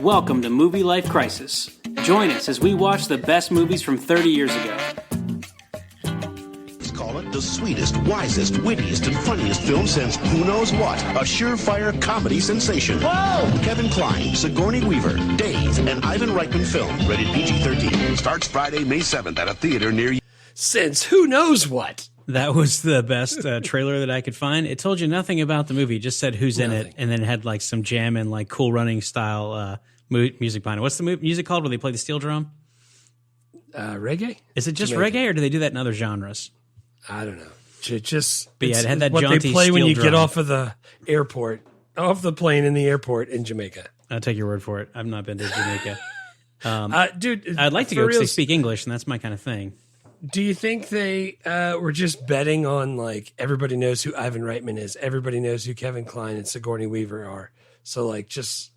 Welcome to Movie Life Crisis. Join us as we watch the best movies from 30 years ago. Let's call it the sweetest, wisest, wittiest, and funniest film since who knows what? A surefire comedy sensation. Whoa! Kevin Kline, Sigourney Weaver, Dave, and Ivan Reitman film, rated PG-13. Starts Friday, May 7th at a theater near you. Since who knows what? That was the best trailer that I could find. It told you nothing about the movie. It just said who's in it, and then it had like some jam and like Cool Running style music behind it. What's the music called where they play the steel drum? Reggae? Is it just reggae, or do they do that in other genres? I don't know. Just but yeah, it had that what jaunty they play when you drum. get off of the airport, off the plane in the airport in Jamaica. I'll take your word for it. I've not been to Jamaica. Dude, I'd like to go because they speak English, and that's my kind of thing. Do you think they were just betting on, like, everybody knows who Ivan Reitman is, everybody knows who Kevin Kline and Sigourney Weaver are, so, like, just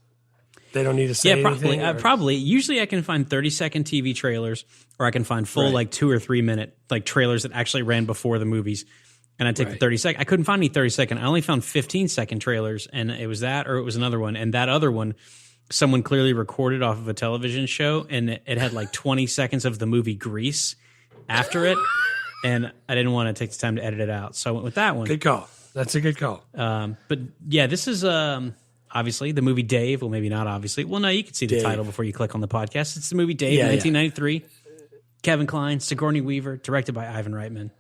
they don't need to say anything? Yeah, probably. Usually I can find 30-second TV trailers, or I can find full, like, 2 or 3 minute, like, trailers that actually ran before the movies, and I take the 30-second. I couldn't find any 30-second. I only found 15-second trailers, and it was that, or it was another one, and that other one, someone clearly recorded off of a television show, and it had, like, 20 seconds of the movie Grease after it, and I didn't want to take the time to edit it out, so I went with that one. Good call. That's a good call. But yeah, this is obviously the movie Dave. Well, maybe not obviously. Well, no, you can see the title before you click on the podcast. It's the movie Dave, 1993. Kevin Kline, Sigourney Weaver, directed by Ivan Reitman.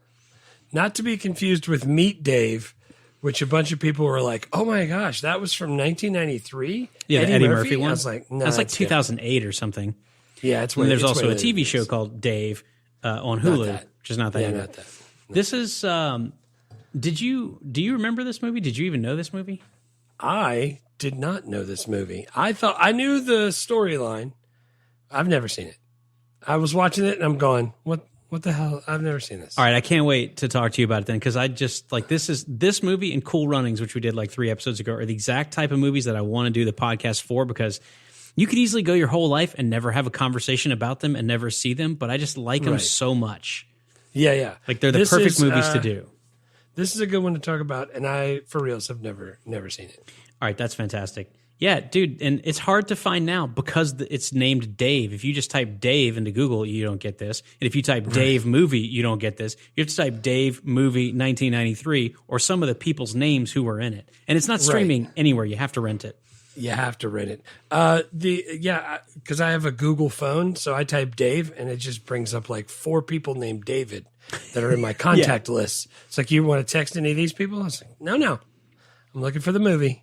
Not to be confused with Meet Dave, which a bunch of people were like, "Oh my gosh, that was from 1993." Yeah, the Eddie Murphy one. I was like, "No, that's like 2008 or something." Yeah, it's. And there's also a TV show called Dave on Hulu, which is not that. Yeah, either. not that. No. This is. Do you remember this movie? Did you even know this movie? I did not know this movie. I thought I knew the storyline. I've never seen it. I was watching it and I'm going, what the hell? I've never seen this. All right, I can't wait to talk to you about it then, because I just like this movie and Cool Runnings, which we did like 3 episodes ago, are the exact type of movies that I want to do the podcast for, because you could easily go your whole life and never have a conversation about them and never see them, but I just like them so much. Yeah. Like they're the perfect movies to do. This is a good one to talk about, and I, for reals, have never seen it. All right, that's fantastic. Yeah, dude, and it's hard to find now because it's named Dave. If you just type Dave into Google, you don't get this. And if you type Dave movie, you don't get this. You have to type Dave movie 1993 or some of the people's names who were in it. And it's not streaming anywhere. You have to rent it. You have to rent it. Because I have a Google phone, so I type Dave, and it just brings up like 4 people named David that are in my contact list. It's like, you want to text any of these people? I was like, no. I'm looking for the movie.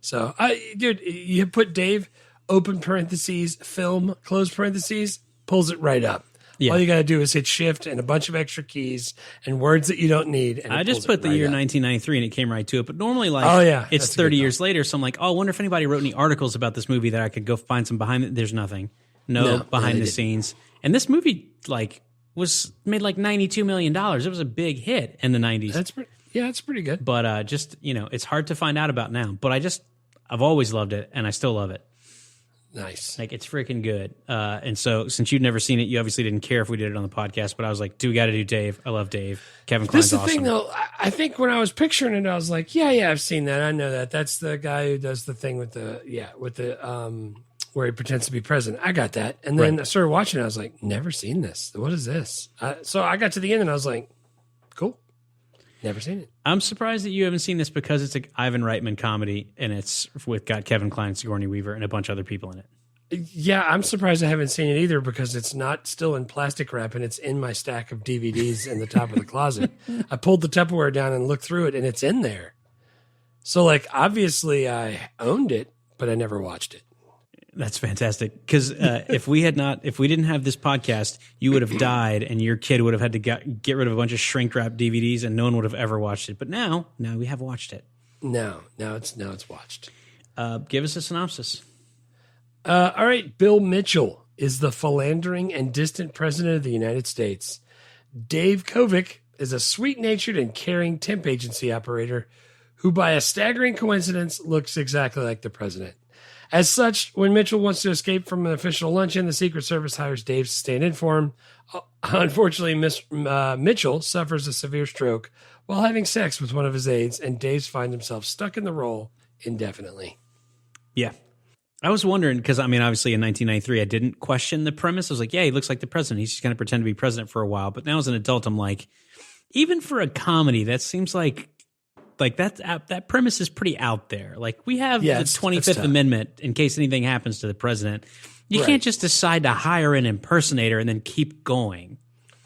So, dude, you put Dave, open parentheses, film, close parentheses, pulls it right up. Yeah. All you got to do is hit shift and a bunch of extra keys and words that you don't need. And I just put the year 1993 and it came right to it. But normally, like, it's 30 years later. So I'm like, I wonder if anybody wrote any articles about this movie that I could go find some behind it. There's nothing. No behind the scenes. And this movie, like, was made like $92 million. It was a big hit in the 90s. That's pretty good. But just, it's hard to find out about now. But I've always loved it, and I still love it. Nice. Like, it's freaking good. And so, since you'd never seen it, you obviously didn't care if we did it on the podcast, but I was like, we got to do Dave. I love Dave. Kevin Kline's awesome. This is the thing, though. I think when I was picturing it, I was like, yeah, I've seen that. I know that. That's the guy who does the thing with the where he pretends to be president. I got that. And then I started watching it. I was like, never seen this. What is this? So I got to the end, and I was like, cool. Never seen it. I'm surprised that you haven't seen this because it's an Ivan Reitman comedy, and it's got Kevin Kline, Sigourney Weaver, and a bunch of other people in it. Yeah, I'm surprised I haven't seen it either because it's not still in plastic wrap, and it's in my stack of DVDs in the top of the closet. I pulled the Tupperware down and looked through it, and it's in there. So, like, obviously I owned it, but I never watched it. That's fantastic. Because if we didn't have this podcast, you would have died, and your kid would have had to get rid of a bunch of shrink wrap DVDs, and no one would have ever watched it. But now we have watched it. Now it's watched. Give us a synopsis. All right, Bill Mitchell is the philandering and distant president of the United States. Dave Kovic is a sweet-natured and caring temp agency operator who, by a staggering coincidence, looks exactly like the president. As such, when Mitchell wants to escape from an official luncheon, the Secret Service hires Dave to stand in for him. Unfortunately, Mitchell suffers a severe stroke while having sex with one of his aides, and Dave finds himself stuck in the role indefinitely. Yeah. I was wondering, because I mean, obviously in 1993, I didn't question the premise. I was like, yeah, he looks like the president. He's just going to pretend to be president for a while. But now as an adult, I'm like, even for a comedy, that seems like that premise is pretty out there. Like, we have the 25th Amendment in case anything happens to the president. You can't just decide to hire an impersonator and then keep going.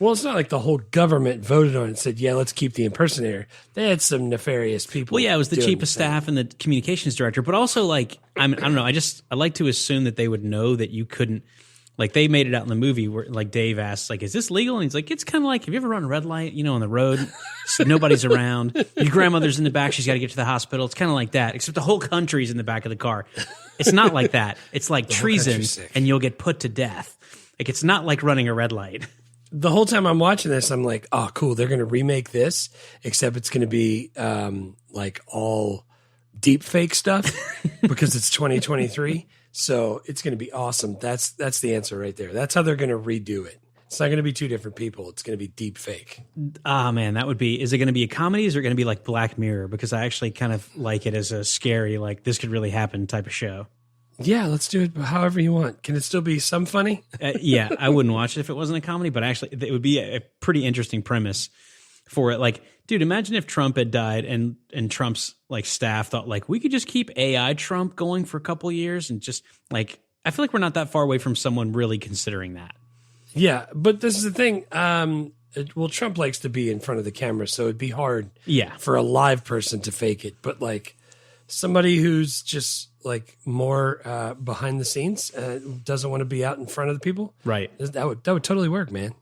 Well, it's not like the whole government voted on it and said, yeah, let's keep the impersonator. They had some nefarious people. Well, yeah, it was the chief of staff and the communications director. But also, like, I don't know. I like to assume that they would know that you couldn't. Like, they made it out in the movie where, like, Dave asks, like, is this legal? And he's like, it's kind of like, have you ever run a red light, on the road? So nobody's around. Your grandmother's in the back. She's got to get to the hospital. It's kind of like that, except the whole country's in the back of the car. It's not like that. It's like treason, and you'll get put to death. Like, it's not like running a red light. The whole time I'm watching this, I'm like, oh, cool. They're going to remake this, except it's going to be like all deep fake stuff because it's 2023. So it's going to be awesome. That's the answer right there. That's how they're going to redo it. It's not going to be two different people. It's going to be deep fake. Ah, man, that would be. Is it going to be a comedy? Or is it going to be like Black Mirror? Because I actually kind of like it as a scary, like this could really happen type of show. Yeah, let's do it however you want. Can it still be some funny? Yeah, I wouldn't watch it if it wasn't a comedy, but actually it would be a pretty interesting premise for it. Like, dude, imagine if Trump had died and Trump's like staff thought like we could just keep AI Trump going for a couple years and just like I feel like we're not that far away from someone really considering that. Yeah, but this is the thing. Well, Trump likes to be in front of the camera, so it'd be hard for a live person to fake it. But like somebody who's just like more behind the scenes, doesn't want to be out in front of the people. Right. That would totally work, man.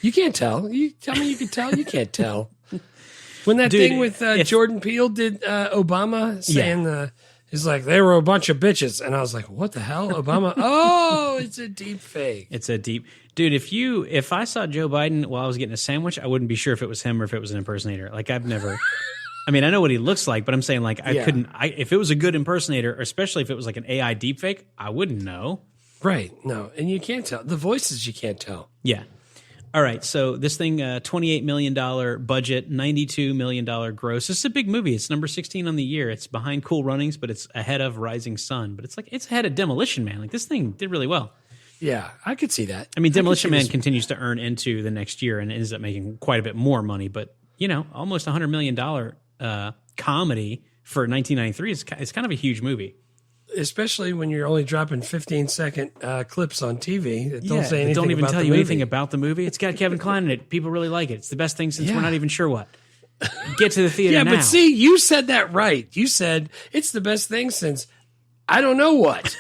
You can't tell. You tell me you can tell. You can't tell. When that thing with Jordan Peele did Obama saying he's like, they were a bunch of bitches. And I was like, what the hell? Obama? Oh, it's a deep fake. It's a deep. Dude, if I saw Joe Biden while I was getting a sandwich, I wouldn't be sure if it was him or if it was an impersonator. Like, I've never. I mean, I know what he looks like, but I'm saying, like, I couldn't. If it was a good impersonator, especially if it was like an AI deepfake, I wouldn't know. Right. No. And you can't tell. The voices, you can't tell. Yeah. All right. So this thing, $28 million budget, $92 million gross. This is a big movie. It's number 16 on the year. It's behind Cool Runnings, but it's ahead of Rising Sun. But it's ahead of Demolition Man. Like, this thing did really well. Yeah, I could see that. I mean, Demolition Man continues to earn into the next year and ends up making quite a bit more money. But, almost $100 million comedy for 1993 is kind of a huge movie. Especially when you're only dropping 15-second clips on TV that don't say anything don't even about tell the you movie. anything about the movie. It's got Kevin Kline in it. People really like it. It's the best thing since we're not even sure what. Get to the theater now. But see, you said that right. You said it's the best thing since I don't know what.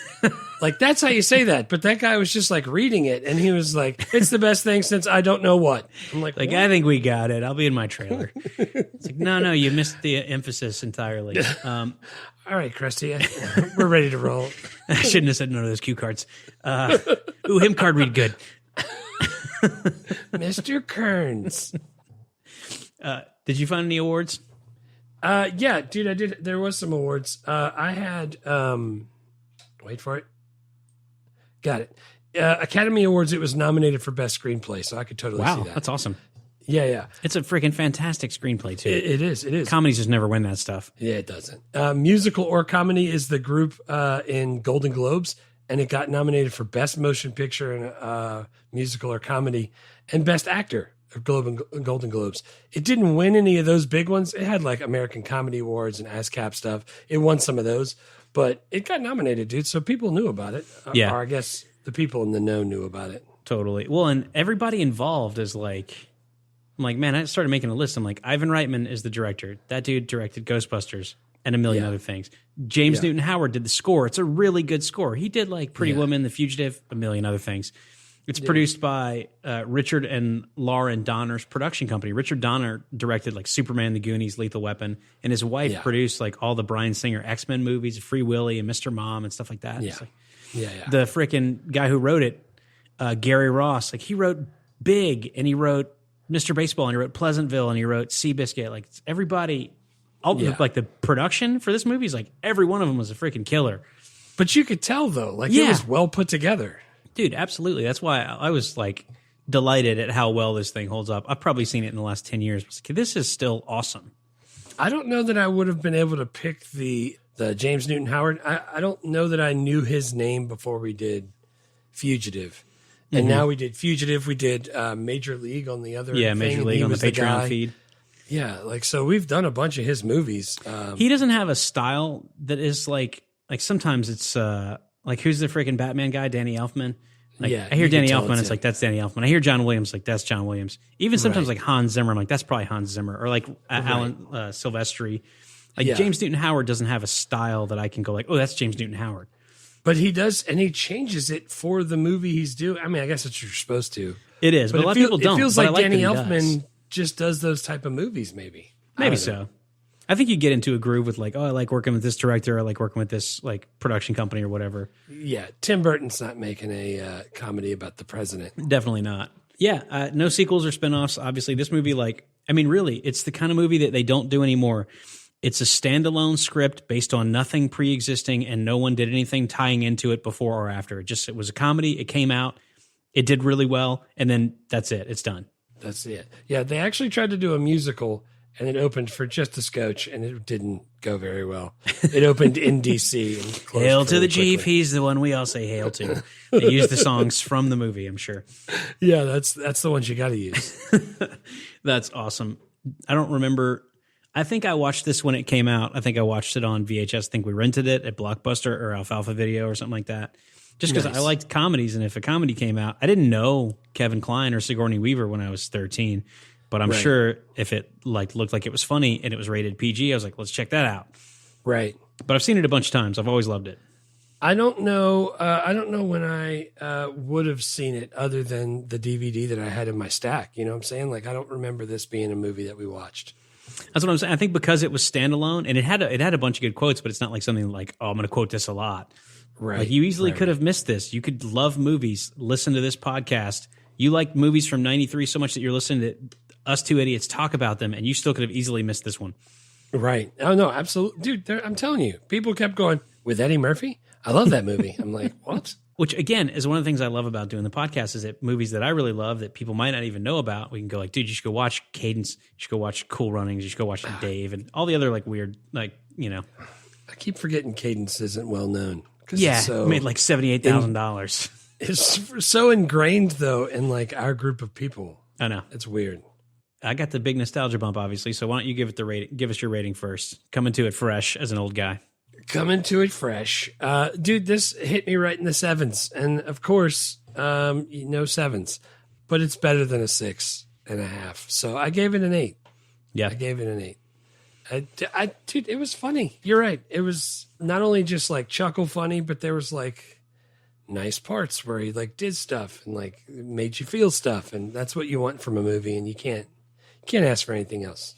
Like, that's how you say that. But that guy was just like reading it, and he was like, it's the best thing since I don't know what. I'm like, what? I think we got it. I'll be in my trailer. It's like, no, you missed the emphasis entirely. All right, Krusty, we're ready to roll. I shouldn't have said none of those cue cards. Him card read good. Mr. Kearns. Did you find any awards? Yeah, dude, I did. There was some awards. I had, wait for it. Got it. Academy Awards, it was nominated for Best Screenplay, so I could totally see that. Wow, that's awesome. Yeah. It's a freaking fantastic screenplay, too. It is. Comedies just never win that stuff. Yeah, it doesn't. Musical or Comedy is the group in Golden Globes, and it got nominated for Best Motion Picture and Musical or Comedy and Best Actor of Golden Globes. It didn't win any of those big ones. It had like American Comedy Awards and ASCAP stuff. It won some of those, but it got nominated, dude, so people knew about it. Yeah. Or I guess the people in the know knew about it. Totally. Well, and everybody involved is like... I'm like, man, I started making a list. I'm like, Ivan Reitman is the director. That dude directed Ghostbusters and a million other things. James Newton Howard did the score. It's a really good score. He did like Pretty Woman, The Fugitive, a million other things. It's produced by Richard and Lauren Donner's production company. Richard Donner directed like Superman, The Goonies, Lethal Weapon, and his wife produced like all the Bryan Singer X-Men movies, Free Willy and Mr. Mom and stuff like that. Yeah. Like, the freaking guy who wrote it, Gary Ross, like he wrote Big and he wrote Mr. Baseball and he wrote Pleasantville and he wrote Seabiscuit. Like everybody, like the production for this movie is like every one of them was a freaking killer. But you could tell though, like it was well put together. Dude, absolutely. That's why I was like delighted at how well this thing holds up. I've probably seen it in the last 10 years. This is still awesome. I don't know that I would have been able to pick the the James Newton Howard. I don't know that I knew his name before we did Fugitive. And now we did Fugitive. We did Major League on the other thing, Major League on the Patreon feed. Yeah, like, so we've done a bunch of his movies. He doesn't have a style that is like sometimes it's like, who's the freaking Batman guy? Danny Elfman. Like, I hear Danny Elfman, it's like, that's Danny Elfman. I hear John Williams, like, that's John Williams. Even sometimes like Hans Zimmer, I'm like, that's probably Hans Zimmer. Or like Alan Silvestri. Like James Newton Howard doesn't have a style that I can go like, oh, that's James Newton Howard. But he does, and he changes it for the movie he's doing. I mean, I guess that's what you're supposed to. It is, but a lot of people don't. It feels like Danny Elfman just does those type of movies, maybe. Maybe so. I think you get into a groove with like, oh, I like working with this director. I like working with this like production company or whatever. Yeah, Tim Burton's not making a comedy about the president. Definitely not. Yeah, no sequels or spinoffs. Obviously, this movie, like, I mean, really, it's the kind of movie that they don't do anymore. It's a standalone script based on nothing pre-existing, and no one did anything tying into it before or after. It was a comedy. It came out. It did really well, and then that's it. It's done. That's it. Yeah, they actually tried to do a musical, and it opened for just a scotch, and it didn't go very well. It opened in D.C. and closed Hail to the quickly. Chief. He's the one we all say hail to. They use the songs from the movie, I'm sure. Yeah, that's the ones you got to use. That's awesome. I don't remember. I think I watched this when it came out. I think I watched it on VHS. I think we rented it at Blockbuster or Alfalfa Video or something like that. Just because I liked comedies, and if a comedy came out, I didn't know Kevin Kline or Sigourney Weaver when I was 13. But I'm sure if it like looked like it was funny and it was rated PG, I was like, let's check that out. Right. But I've seen it a bunch of times. I've always loved it. I don't know. I don't know when I would have seen it other than the DVD that I had in my stack. You know what I'm saying? Like, I don't remember this being a movie that we watched. That's what I'm saying. I think because it was standalone and it had a bunch of good quotes, but it's not like something like, oh, I'm going to quote this a lot. Right. Like, you easily could have missed this. You could love movies, listen to this podcast. You like movies from '93 so much that you're listening to us two idiots talk about them, and you still could have easily missed this one. Right. Oh, no, absolutely. Dude, I'm telling you, people kept going, with Eddie Murphy? I love that movie. I'm like, what? Which, again, is one of the things I love about doing the podcast, is that movies that I really love that people might not even know about, we can go like, dude, you should go watch Cadence. You should go watch Cool Runnings. You should go watch Dave and all the other like weird, like, you know. I keep forgetting Cadence isn't well known. Yeah, it made like $78,000. It's so ingrained, though, in like our group of people. I know. It's weird. I got the big nostalgia bump, obviously. So why don't you give it the rating? Give us your rating first. Coming to it fresh as an old guy. Coming to it fresh, dude. This hit me right in the sevens, and of course, no sevens, but it's better than a 6.5. So I gave it an 8. Yeah, I gave it an 8. Dude, it was funny. You're right. It was not only just like chuckle funny, but there was like nice parts where he like did stuff and like made you feel stuff, and that's what you want from a movie, and you can't ask for anything else.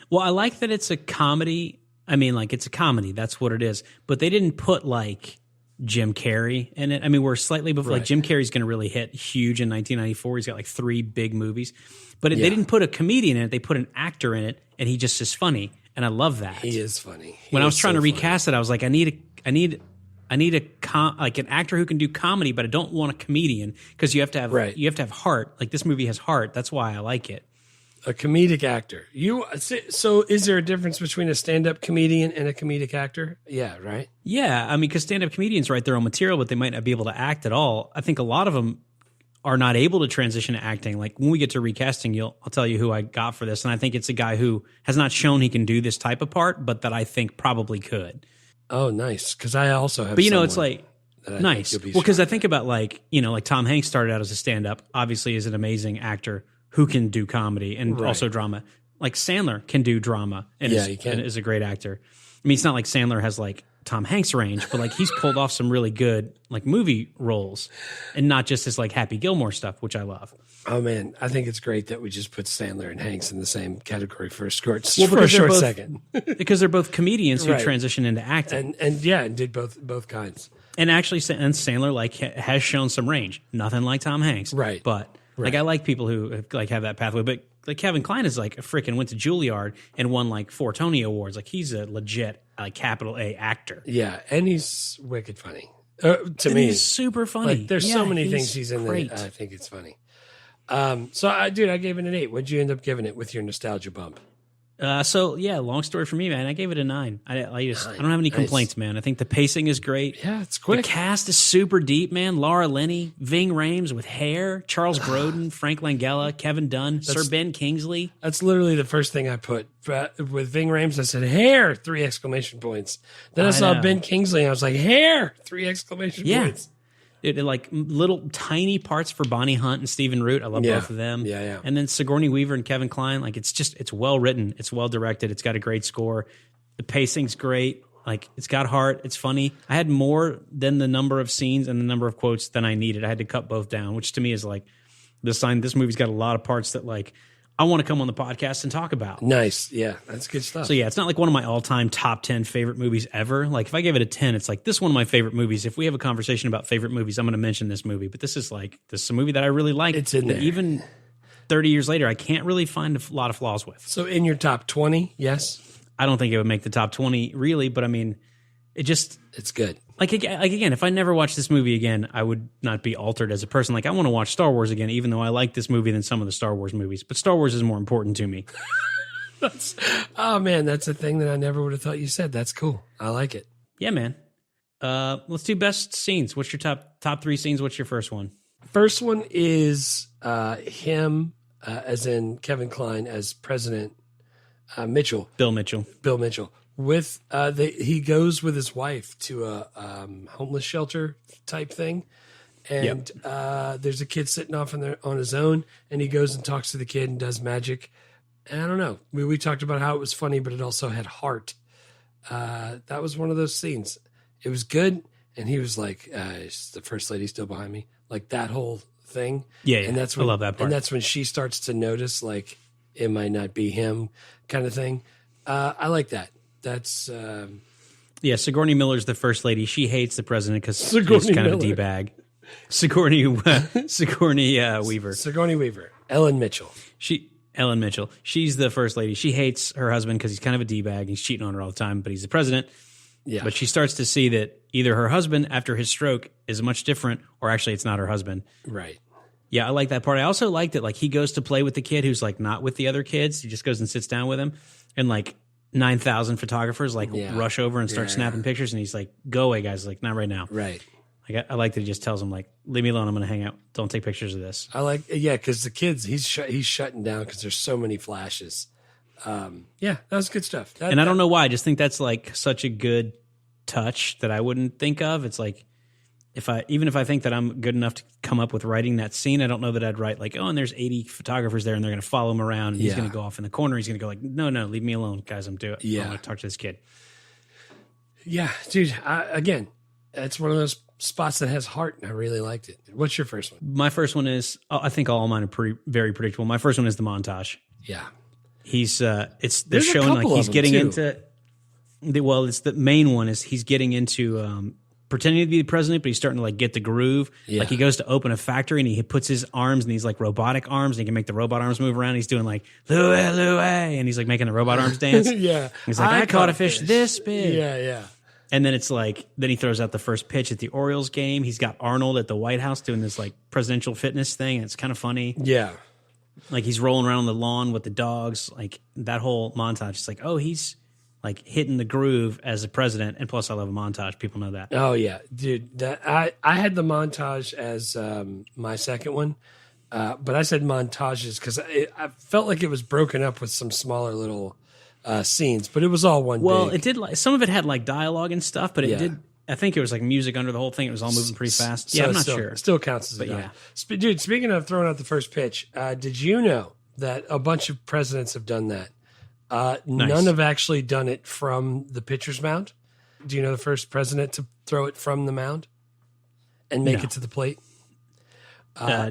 Well, I like that it's a comedy. I mean, like, it's a comedy. That's what it is. But they didn't put like Jim Carrey in it. I mean, we're slightly before like Jim Carrey's going to really hit huge in 1994. He's got like 3 big movies, but they didn't put a comedian in it. They put an actor in it, and he just is funny. And I love that. He is funny. When I was trying to recast it, I was like, I need like an actor who can do comedy, but I don't want a comedian, because you have to have heart. Like, this movie has heart. That's why I like it. A comedic actor. So is there a difference between a stand-up comedian and a comedic actor? Yeah, right? Yeah, I mean, because stand-up comedians write their own material, but they might not be able to act at all. I think a lot of them are not able to transition to acting. Like, when we get to recasting, I'll tell you who I got for this, and I think it's a guy who has not shown he can do this type of part, but that I think probably could. Oh, nice. Because I also have. But it's like nice. Well, because I think about like Tom Hanks started out as a stand-up. Obviously, is an amazing actor who can do comedy and also drama. Like, Sandler can do drama and is a great actor. I mean, it's not like Sandler has like Tom Hanks range, but like, he's pulled off some really good like movie roles, and not just his like Happy Gilmore stuff, which I love. Oh man, I think it's great that we just put Sandler and Hanks in the same category for a short second. Because they're both comedians who transition into acting, and did both kinds. And actually, and Sandler like has shown some range. Nothing like Tom Hanks, right? But like, I like people who like have that pathway. But like, Kevin Kline is like a freaking went to Juilliard and won like 4 Tony Awards. Like, he's a legit like capital A actor. Yeah, and he's wicked funny. To me, he's super funny. Like, there's so many things he's in there. I think it's funny. So I gave it an 8. What'd you end up giving it with your nostalgia bump? So yeah, long story for me, man. I gave it a 9. I don't have any complaints, man. I think the pacing is great. Yeah, it's quick. The cast is super deep, man. Laura Linney, Ving Rhames with hair, Charles Grodin, Frank Langella, Kevin Dunn, Sir Ben Kingsley. That's literally the first thing I put. With Ving Rhames, I said, hair, 3 exclamation points. Then I saw Ben Kingsley, and I was like, hair, 3 exclamation points. It, like little tiny parts for Bonnie Hunt and Stephen Root. I love both of them. Yeah. And then Sigourney Weaver and Kevin Kline. Like it's well written. It's well directed. It's got a great score. The pacing's great. Like it's got heart. It's funny. I had more than the number of scenes and the number of quotes than I needed. I had to cut both down, which to me is like the sign. This movie's got a lot of parts that like I want to come on the podcast and talk about. Nice. Yeah, that's good stuff. So yeah, it's not like one of my all-time top 10 favorite movies ever. Like if I gave it a 10, it's like this is one of my favorite movies. If we have a conversation about favorite movies, I'm going to mention this movie. But this is a movie that I really like. It's in there. Even 30 years later, I can't really find a lot of flaws with. So in your top 20, yes? I don't think it would make the top 20 really, but I mean, it's good. Like again, if I never watched this movie again, I would not be altered as a person. Like I want to watch Star Wars again, even though I like this movie than some of the Star Wars movies. But Star Wars is more important to me. That's a thing that I never would have thought you said. That's cool. I like it. Yeah, man. Let's do best scenes. What's your top 3 scenes? What's your first one? First one is him, as in Kevin Kline, as President Mitchell. Bill Mitchell. With he goes with his wife to a homeless shelter type thing, and there's a kid sitting off on his own, and he goes and talks to the kid and does magic. And I don't know. We talked about how it was funny, but it also had heart. That was one of those scenes. It was good, and he was like, "Is the first lady still behind me?" Like that whole thing. Yeah, and that's when, I love that part. And that's when she starts to notice, like, it might not be him, kind of thing. I like that. That's Sigourney Miller's the first lady. She hates the president because she's Sigourney kind of a Miller. D-bag. Sigourney Weaver. Sigourney Weaver. Ellen Mitchell. She's the first lady. She hates her husband because he's kind of a D-bag. He's cheating on her all the time, but he's the president. Yeah. But she starts to see that either her husband, after his stroke, is much different, or actually it's not her husband. Right. Yeah, I like that part. I also like that like he goes to play with the kid who's like not with the other kids. He just goes and sits down with him, and like 9,000 photographers like rush over and start snapping pictures, and he's like, "Go away, guys! Like not right now." Right. Like I like that he just tells them like, "Leave me alone. I'm going to hang out. Don't take pictures of this." I like, because the kids, he's shutting down because there's so many flashes. That was good stuff. I don't know why. I just think that's like such a good touch that I wouldn't think of. It's like even if I think that I'm good enough to come up with writing that scene, I don't know that I'd write like, oh, and there's 80 photographers there and they're going to follow him around and he's going to go off in the corner. He's going to go like, no, leave me alone, guys. I want to talk to this kid. Yeah, dude. Again, it's one of those spots that has heart, and I really liked it. What's your first one? My first one is, I think all mine are very predictable. My first one is the montage. Yeah. They're showing like he's getting into, it's the main one is he's getting into, pretending to be the president, but he's starting to like get the groove. Yeah. Like he goes to open a factory and he puts his arms and these like robotic arms and he can make the robot arms move around. He's doing like Louie, and he's like making the robot arms dance. Yeah. He's like, I caught a fish this big. Yeah. And then it's like, then he throws out the first pitch at the Orioles game. He's got Arnold at the White House doing this like presidential fitness thing. And it's kind of funny. Yeah. Like he's rolling around on the lawn with the dogs. Like that whole montage. It's like, oh, he's like hitting the groove as a president. And plus I love a montage. People know that. Oh yeah, dude. I had the montage as my second one. But I said montages because I felt like it was broken up with some smaller little scenes, but it was all one. Well, big. it did. Like some of it had like dialogue and stuff, but it did. I think it was like music under the whole thing. It was all moving pretty fast. So I'm not still, sure. Still counts as a dialogue. Dude, speaking of throwing out the first pitch, did you know that a bunch of presidents have done that? Nice. None have actually done it from the pitcher's mound. Do you know the first president to throw it from the mound and make it to the plate?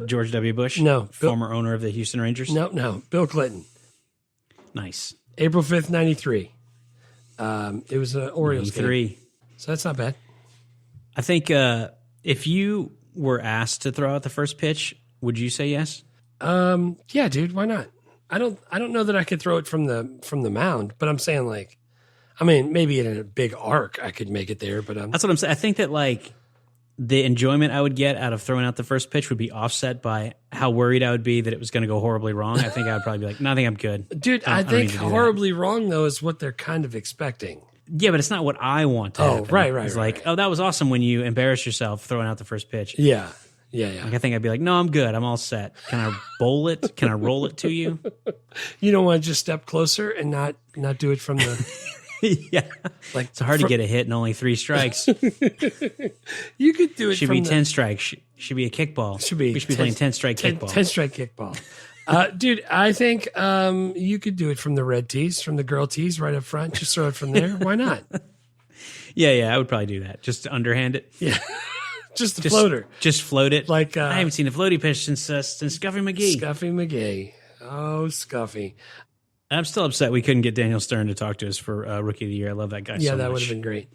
George W. Bush? No. Former owner of the Houston Rangers? No. Bill Clinton. Nice. April 5th, 93. It was an Orioles game. So that's not bad. I think if you were asked to throw out the first pitch, would you say yes? Yeah, dude, why not? I don't know that I could throw it from the mound, but I'm saying like, I mean, maybe in a big arc I could make it there, but that's what I'm saying. I think that like the enjoyment I would get out of throwing out the first pitch would be offset by how worried I would be that it was going to go horribly wrong. I think I would probably be like, no, I think I'm good. Dude, I think horribly wrong, though, is what they're kind of expecting. Yeah, but it's not what I want to happen. Right. It's like, oh, that was awesome when you embarrassed yourself throwing out the first pitch. Yeah. Like, I think I'd be like, no, I'm good. I'm all set. Can I bowl it? Can I roll it to you? You don't want to just step closer and not do it from the... Yeah. Like, it's hard to get a hit and only 3 strikes. You could do it Should be 10 strikes. Should be a kickball. We should be playing 10-strike kickball. 10-strike kickball. Dude, I think you could do it from the red tees, from the girl tees right up front. Just throw it from there. Why not? Yeah, I would probably do that. Just to underhand it. Yeah. Just the floater. Just float it. Like I haven't seen a floaty pitch since Scuffy McGee. Scuffy McGee. Oh, Scuffy. I'm still upset we couldn't get Daniel Stern to talk to us for Rookie of the Year. I love that guy so much. Yeah, that would have been great.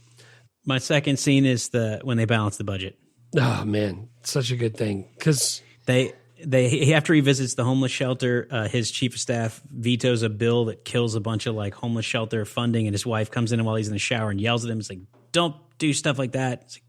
My second scene is when they balance the budget. Oh, man. Such a good thing. Because after he visits the homeless shelter, his chief of staff vetoes a bill that kills a bunch of like homeless shelter funding, and his wife comes in while he's in the shower and yells at him. It's like, don't do stuff like that. It's like,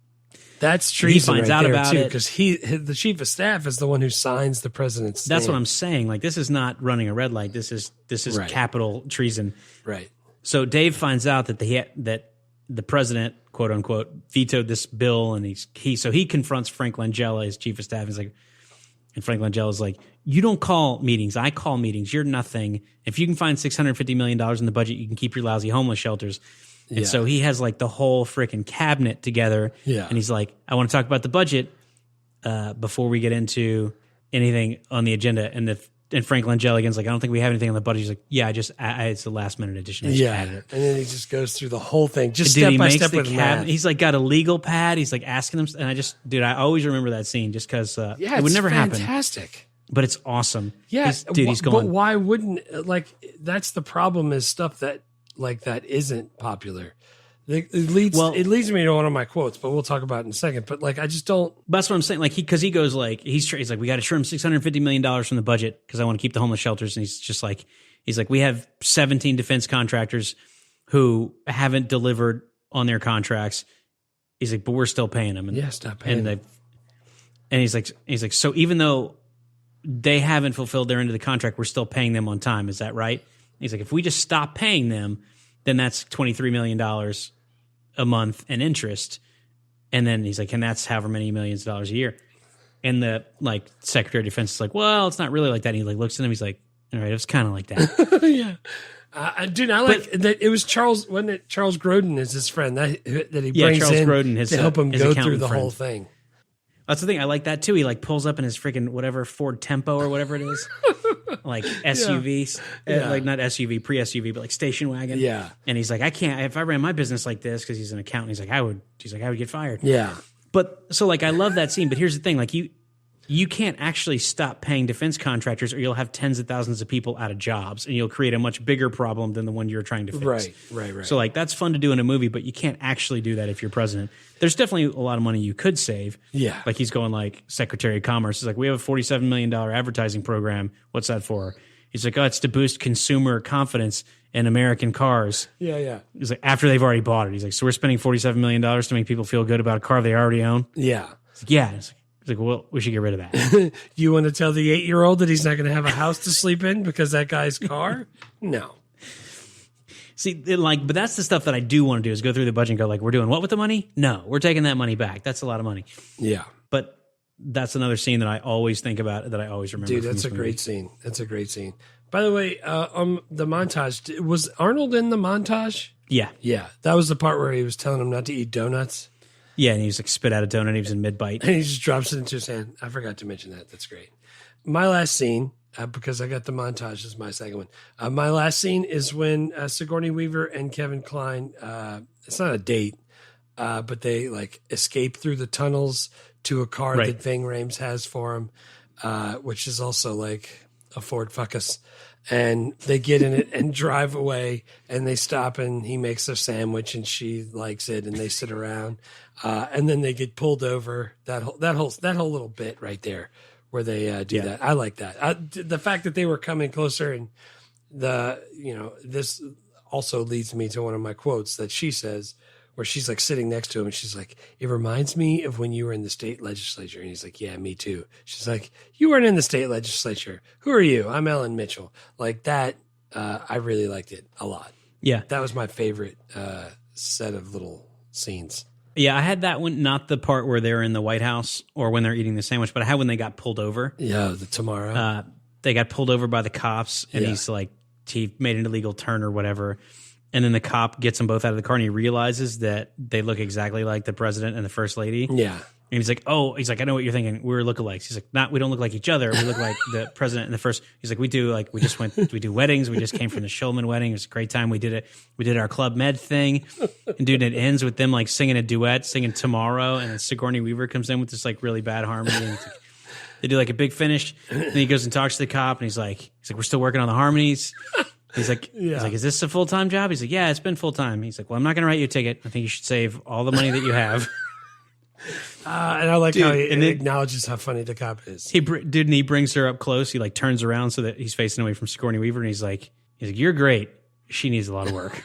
that's treason. He finds out about it because the chief of staff is the one who signs the president's. That's what I'm saying. Like, this is not running a red light. This is right. Capital treason. Right. So Dave finds out that the president, quote unquote, vetoed this bill, and he confronts Frank Langella, his chief of staff. He's like, and Frank Langella's like, you don't call meetings. I call meetings. You're nothing. If you can find $650 million in the budget, you can keep your lousy homeless shelters. And so he has like the whole freaking cabinet together. Yeah. And he's like, I want to talk about the budget before we get into anything on the agenda. And Frank Langella again's like, I don't think we have anything on the budget. He's like, yeah, it's a last minute addition. Yeah. And then he just goes through the whole thing, just step by step with math. He's like got a legal pad. He's like asking them. And I always remember that scene just because it would never happen. Fantastic. But it's awesome. Yeah. He's going. But why wouldn't, like, that's the problem is stuff that, like, that isn't popular. It leads me to one of my quotes, but we'll talk about it in a second. But like, I just don't. That's what I'm saying. Like, he goes like, he's like, we got to trim $650 million from the budget because I want to keep the homeless shelters. And he's like, we have 17 defense contractors who haven't delivered on their contracts. He's like, but we're still paying them. And, stop paying them. And he's like, so even though they haven't fulfilled their end of the contract, we're still paying them on time. Is that right? He's like, if we just stop paying them, then that's $23 million a month in interest. And then he's like, and that's however many millions of dollars a year. And the like Secretary of Defense is like, well, it's not really like that. And he like looks at him. He's like, all right, it was kind of like that. Yeah. Dude, I like that. It was Charles, wasn't it? Charles Grodin is his friend that he brings Charles Grodin, to help him go through the whole thing. That's the thing. I like that too. He like pulls up in his freaking whatever Ford Tempo or whatever it is, like SUV, like not SUV, pre-SUV, but like station wagon. Yeah. And he's like, I can't. If I ran my business like this, because he's an accountant, he's like, I would get fired. Yeah. But so like, I love that scene. But here's the thing: like you can't actually stop paying defense contractors, or you'll have tens of thousands of people out of jobs, and you'll create a much bigger problem than the one you're trying to fix. Right. So like, that's fun to do in a movie, but you can't actually do that if you're president. There's definitely a lot of money you could save. Yeah. Like he's going like Secretary of Commerce is like, we have a $47 million advertising program. What's that for? He's like, oh, it's to boost consumer confidence in American cars. Yeah. He's like, after they've already bought it. He's like, so we're spending $47 million to make people feel good about a car they already own? Yeah. He's like, yeah. He's like, well, we should get rid of that. You want to tell the 8-year-old that he's not going to have a house to sleep in because that guy's car? No. See, but that's the stuff that I do want to do is go through the budget and go like, we're doing what with the money? No, we're taking that money back. That's a lot of money. Yeah. But that's another scene that I always think about, that I always remember. Dude, that's a great scene. That's a great scene. By the way, the montage, was Arnold in the montage? Yeah. Yeah. That was the part where he was telling him not to eat donuts. Yeah, and he was like spit out a donut. He was in mid-bite. And he just drops it into his hand. I forgot to mention that. That's great. My last scene, because I got the montage as my second one. My last scene is when Sigourney Weaver and Kevin Kline, it's not a date, but they like escape through the tunnels to a car that Ving Rhames has for him, which is also like a Ford Focus. And they get in it and drive away, and they stop, and he makes their sandwich, and she likes it, and they sit around, and then they get pulled over. That whole little bit right there where they do that. I like that. The fact that they were coming closer, and this also leads me to one of my quotes that she says, where she's like sitting next to him and she's like, it reminds me of when you were in the state legislature. And he's like, yeah, me too. She's like, you weren't in the state legislature. Who are you? I'm Ellen Mitchell. Like that. I really liked it a lot. Yeah. That was my favorite set of little scenes. Yeah, I had that one, not the part where they're in the White House or when they're eating the sandwich, but I had when they got pulled over. Yeah, the tomorrow. They got pulled over by the cops, and he's like, he made an illegal turn or whatever. And then the cop gets them both out of the car, and he realizes that they look exactly like the president and the first lady. Yeah. And he's like, I know what you're thinking. We're lookalikes. He's like, we don't look like each other. We look like the president and the first. He's like, we do weddings. We just came from the Shulman wedding. It was a great time. We did it. We did our Club Med thing. And dude, it ends with them like singing a duet, singing Tomorrow. And then Sigourney Weaver comes in with this like really bad harmony. And it's like, they do like a big finish. And he goes and talks to the cop, and he's like, we're still working on the harmonies. He's like, is this a full-time job? He's like, yeah, it's been full-time. He's like, well, I'm not going to write you a ticket. I think you should save all the money that you have. And I like how he acknowledges how funny the cop is. He brings her up close. He like turns around so that he's facing away from Sigourney Weaver, and he's like, you're great. She needs a lot of work.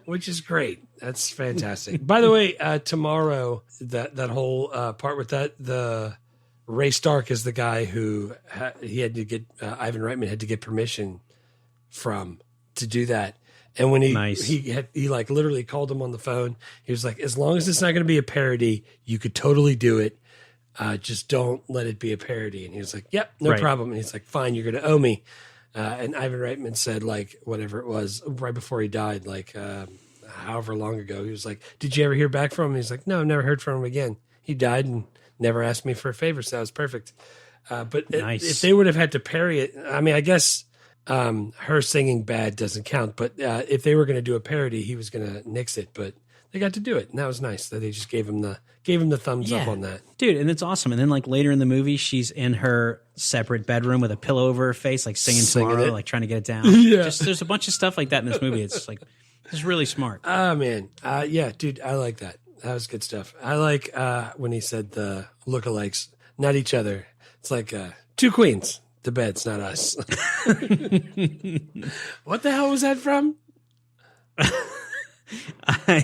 Which is great. That's fantastic. By the way, tomorrow, that whole part with the Ray Stark is the guy who he had to get, Ivan Reitman had to get permission from to do that. And when he like literally called him on the phone, he was like, as long as it's not going to be a parody, you could totally do it. Just don't let it be a parody. And he was like, yep, no problem. And he's like, fine, you're going to owe me. And Ivan Reitman said, like, whatever it was right before he died, like however long ago, he was like, did you ever hear back from him? He's like, no, I've never heard from him again. He died and never asked me for a favor. So that was perfect. But if they would have had to parry it, I mean, I guess her singing bad doesn't count, but if they were going to do a parody, he was going to nix it, but they got to do it, and that was nice that they just gave him the thumbs up on that, dude. And it's awesome. And then like later in the movie, she's in her separate bedroom with a pillow over her face, like singing Tomorrow, like trying to get it down. There's a bunch of stuff like that in this movie. It's like, it's really smart. Oh man. Yeah, dude, I like that. That was good stuff. I like when he said the lookalikes, not each other. It's like two queens. The bed's not us. What the hell was that from?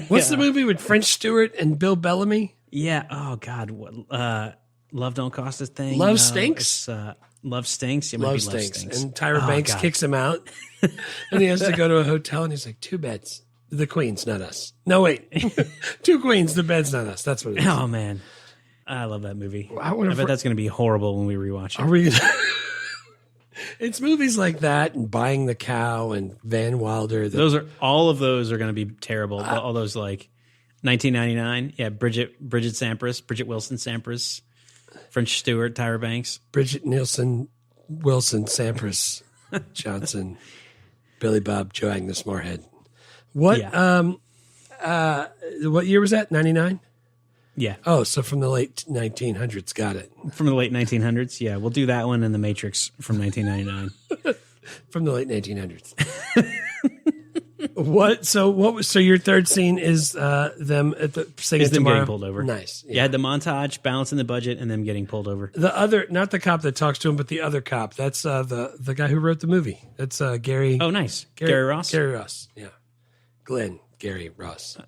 What's the movie with French Stewart and Bill Bellamy? Yeah. Oh God. Love Don't Cost a Thing. Love Stinks. Love Stinks. It Love Stinks. And Tyra Banks kicks him out, and he has to go to a hotel, and he's like, two beds. The queen's not us. No, wait. Two queens. The bed's not us. That's what it is. Oh man. I love that movie. I bet that's going to be horrible when we rewatch it. Are we? It's movies like that and Buying the Cow and Van Wilder. All of those are going to be terrible. All those like 1999. Yeah, Bridget Wilson Sampras, French Stewart, Tyra Banks, Bridget Nielsen, Wilson Sampras, Johnson, Billy Bob, Joe Agnes Moorhead. What? Yeah. What year was that? 99. Yeah. Oh, so from the late 1900s. Got it. From the late 1900s. Yeah, we'll do that one and The Matrix from 1999. From the late 1900s. So your third scene is them at the singing is them tomorrow? Getting pulled over. Nice. Yeah. You had the montage, balancing the budget, and them getting pulled over. The other, not the cop that talks to him, but the other cop. That's the guy who wrote the movie. That's Gary. Oh, nice. Gary Ross. Gary Ross. Yeah. Gary Ross.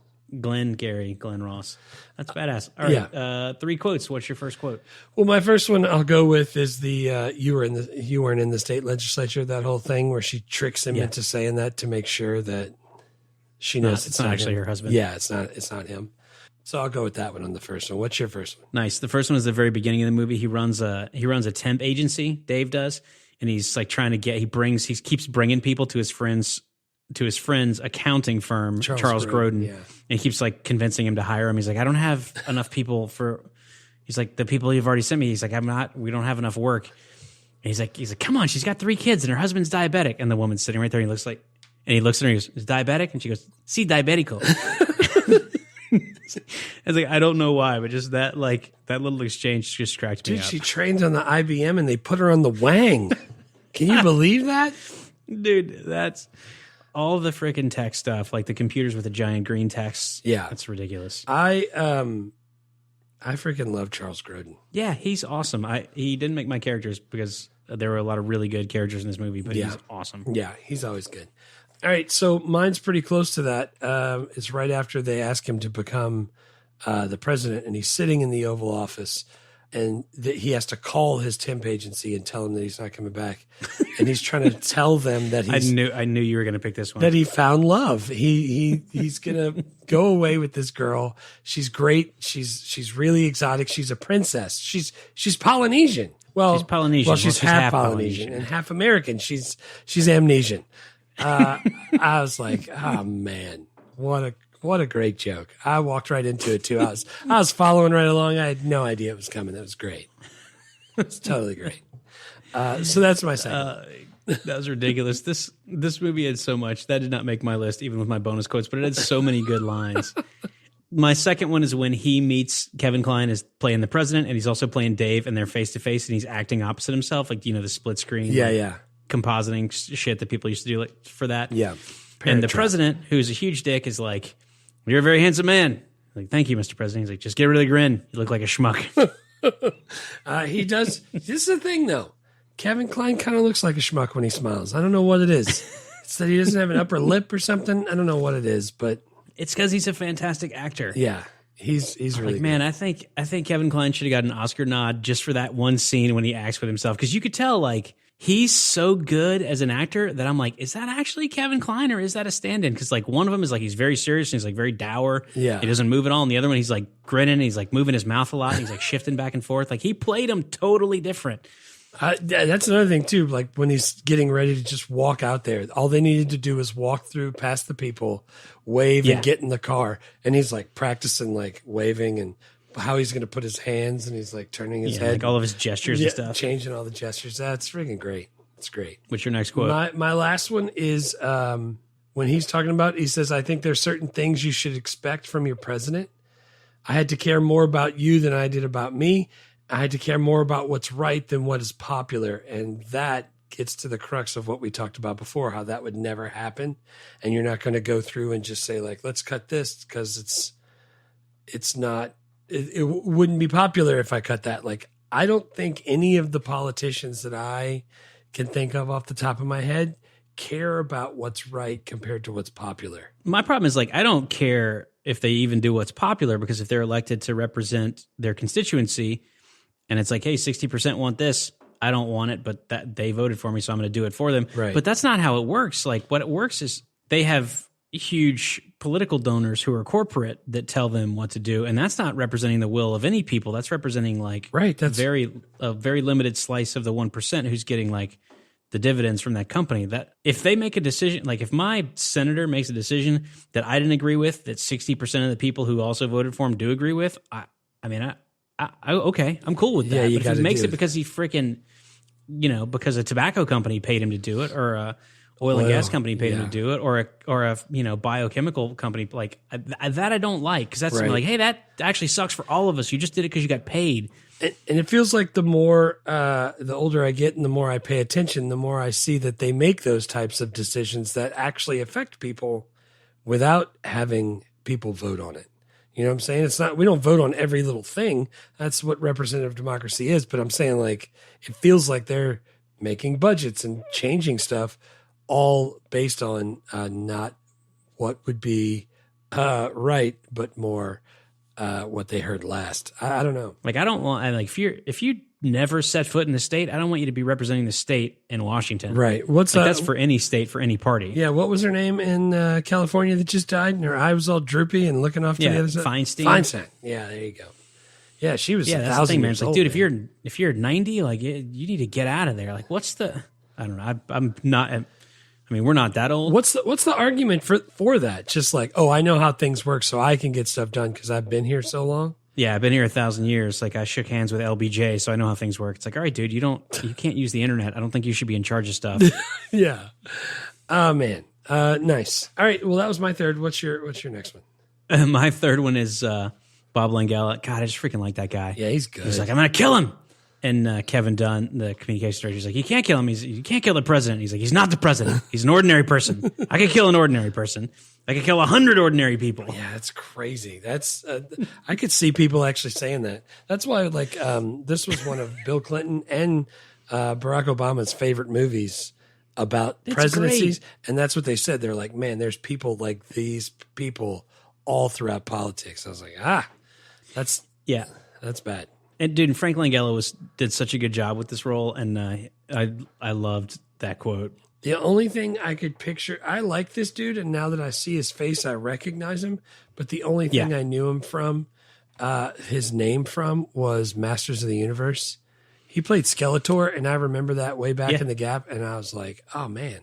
Glenn Ross. That's badass. All right. Yeah. 3 quotes. What's your first quote? Well, my first one I'll go with is the you weren't in the state legislature. That whole thing where she tricks him into saying that to make sure that she knows it's not actually her husband. Yeah, it's not him. So I'll go with that one on the first one. What's your first one? Nice. The first one is the very beginning of the movie. He runs a temp agency. Dave does, and he's like trying to he keeps bringing people to his friend's accounting firm, Charles Grodin. Yeah. And he keeps like convincing him to hire him. He's like, I don't have enough people he's like, the people you've already sent me. He's like, we don't have enough work. And he's like, come on, she's got 3 kids and her husband's diabetic. And the woman's sitting right there. And he looks at her and he goes, is diabetic? And she goes, sí, diabetico. I was like, I don't know why, but just that little exchange just cracked me up. Dude, she trained on the IBM and they put her on the Wang. Can you believe that? Dude, that's all the freaking tech stuff, like the computers with the giant green text. Yeah. That's ridiculous. I freaking love Charles Grodin. Yeah, he's awesome. He didn't make my characters because there were a lot of really good characters in this movie, but he's awesome. Yeah, he's always good. All right, so mine's pretty close to that. It's right after they ask him to become the president, and he's sitting in the Oval Office, and he has to call his temp agency and tell them that he's not coming back, and he's trying to tell them that I knew you were going to pick this one. That he found love. He's gonna go away with this girl. She's great. She's really exotic. She's a princess. She's Polynesian. Well, she's Polynesian. Well, she's half Polynesian and half American. She's amnesian. I was like, oh man, what a great joke. I walked right into it too. I was following right along. I had no idea it was coming. That was great. It's totally great. So that's my second. That was ridiculous. This movie had so much. That did not make my list, even with my bonus quotes, but it had so many good lines. My second one is when he meets Kevin Kline is playing the president, and he's also playing Dave, and they're face to face, and he's acting opposite himself, like the split screen, compositing shit that people used to do for that. Yeah, and the president, who's a huge dick, is like, "You're a very handsome man." Like, "Thank you, Mr. President." He's like, "Just get rid of the grin. You look like a schmuck." He does. This is the thing, though. Kevin Kline kind of looks like a schmuck when he smiles. I don't know what it is. It's that he doesn't have an upper lip or something. I don't know what it is, but it's because he's a fantastic actor. Yeah, he's really like, man, I think Kevin Kline should have got an Oscar nod just for that one scene when he acts with himself, because you could tell like he's so good as an actor that I'm like, is that actually Kevin Kline or is that a stand-in? Because like one of them is like he's very serious and he's like very dour. Yeah, he doesn't move at all. And the other one he's like grinning. And he's like moving his mouth a lot. And he's like shifting back and forth. Like he played him totally different. That's another thing too. Like when he's getting ready to just walk out there, all they needed to do was walk through past the people, wave, and get in the car. And he's like practicing like waving and how he's going to put his hands, and he's like turning his head, like all of his gestures and stuff, changing all the gestures. That's freaking great. It's great. What's your next quote? My last one is when he's talking about. He says, "I think there's certain things you should expect from your president. I had to care more about you than I did about me. I had to care more about what's right than what is popular." And that gets to the crux of what we talked about before, how that would never happen. And you're not going to go through and just say like, let's cut this because it's not, it wouldn't be popular if I cut that. Like, I don't think any of the politicians that I can think of off the top of my head care about what's right compared to what's popular. My problem is like, I don't care if they even do what's popular, because if they're elected to represent their constituency, and it's like, hey, 60% want this, I don't want it, but that they voted for me, so I'm going to do it for them. Right. But that's not how it works. Like, what it works is they have huge political donors who are corporate that tell them what to do, and that's not representing the will of any people. That's representing like that's a very limited slice of the 1% who's getting like the dividends from that company. That if they make a decision, like if my senator makes a decision that I didn't agree with, that 60% of the people who also voted for him do agree with, okay, I'm cool with that. Yeah, but if he makes it because he freaking, because a tobacco company paid him to do it, or a oil and gas company paid him to do it, or a biochemical company, like that I don't like, because that's like, hey, that actually sucks for all of us. You just did it because you got paid. And it feels like the more, the older I get and the more I pay attention, the more I see that they make those types of decisions that actually affect people without having people vote on it. You know what I'm saying? It's not, we don't vote on every little thing. That's what representative democracy is. But I'm saying, like, it feels like they're making budgets and changing stuff all based on not what would be right, but more what they heard last. I don't know. Like, I don't want, if you never set foot in the state, I don't want you to be representing the state in Washington. Right. That's for any state, for any party. Yeah. What was her name in California that just died, and her eye was all droopy and looking off to the other side? Feinstein. Yeah, there you go. Yeah, she was 1,000 years old. Dude, if you're 90, like you need to get out of there. Like, what's the? I don't know. I'm not. I mean, we're not that old. What's the argument for that? Just like, oh, I know how things work, so I can get stuff done because I've been here so long. Yeah, I've been here 1,000 years. Like, I shook hands with LBJ, so I know how things work. It's like, all right, dude, you can't use the internet. I don't think you should be in charge of stuff. Yeah. Oh man. Nice. All right. Well, that was my third. What's your next one? My third one is Bob Langella. God, I just freaking like that guy. Yeah, he's good. He's like, I'm going to kill him. And Kevin Dunn, the communications director, is like, you can't kill him. You can't kill the president. He's like, he's not the president. He's an ordinary person. I could kill an ordinary person. I could kill 100 ordinary people. Yeah, that's crazy. That's I could see people actually saying that. That's why, like, this was one of Bill Clinton and Barack Obama's favorite movies about presidencies. And that's what they said. They're like, man, there's people like these people all throughout politics. I was like, that's bad. And dude, Frank Langella did such a good job with this role, and I loved that quote. The only thing I could picture, I like this dude, and now that I see his face, I recognize him. But the only thing I knew him from, his name from, was Masters of the Universe. He played Skeletor, and I remember that way back in the Gap, and I was like, oh man,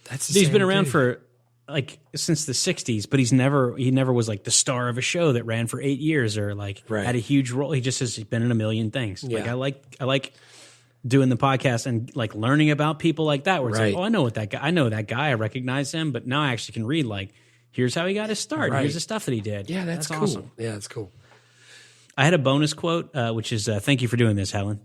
he's been around for like since the 60s, but he never was like the star of a show that ran for 8 years or like had a huge role. He just has been in a million things. Yeah. Like I like doing the podcast and like learning about people like that where it's like, oh, I know that guy, I recognize him, but now I actually can read like, here's how he got his start. Here's the stuff that he did. Yeah, that's cool. Awesome. Yeah, that's cool. I had a bonus quote, which is thank you for doing this, Helen.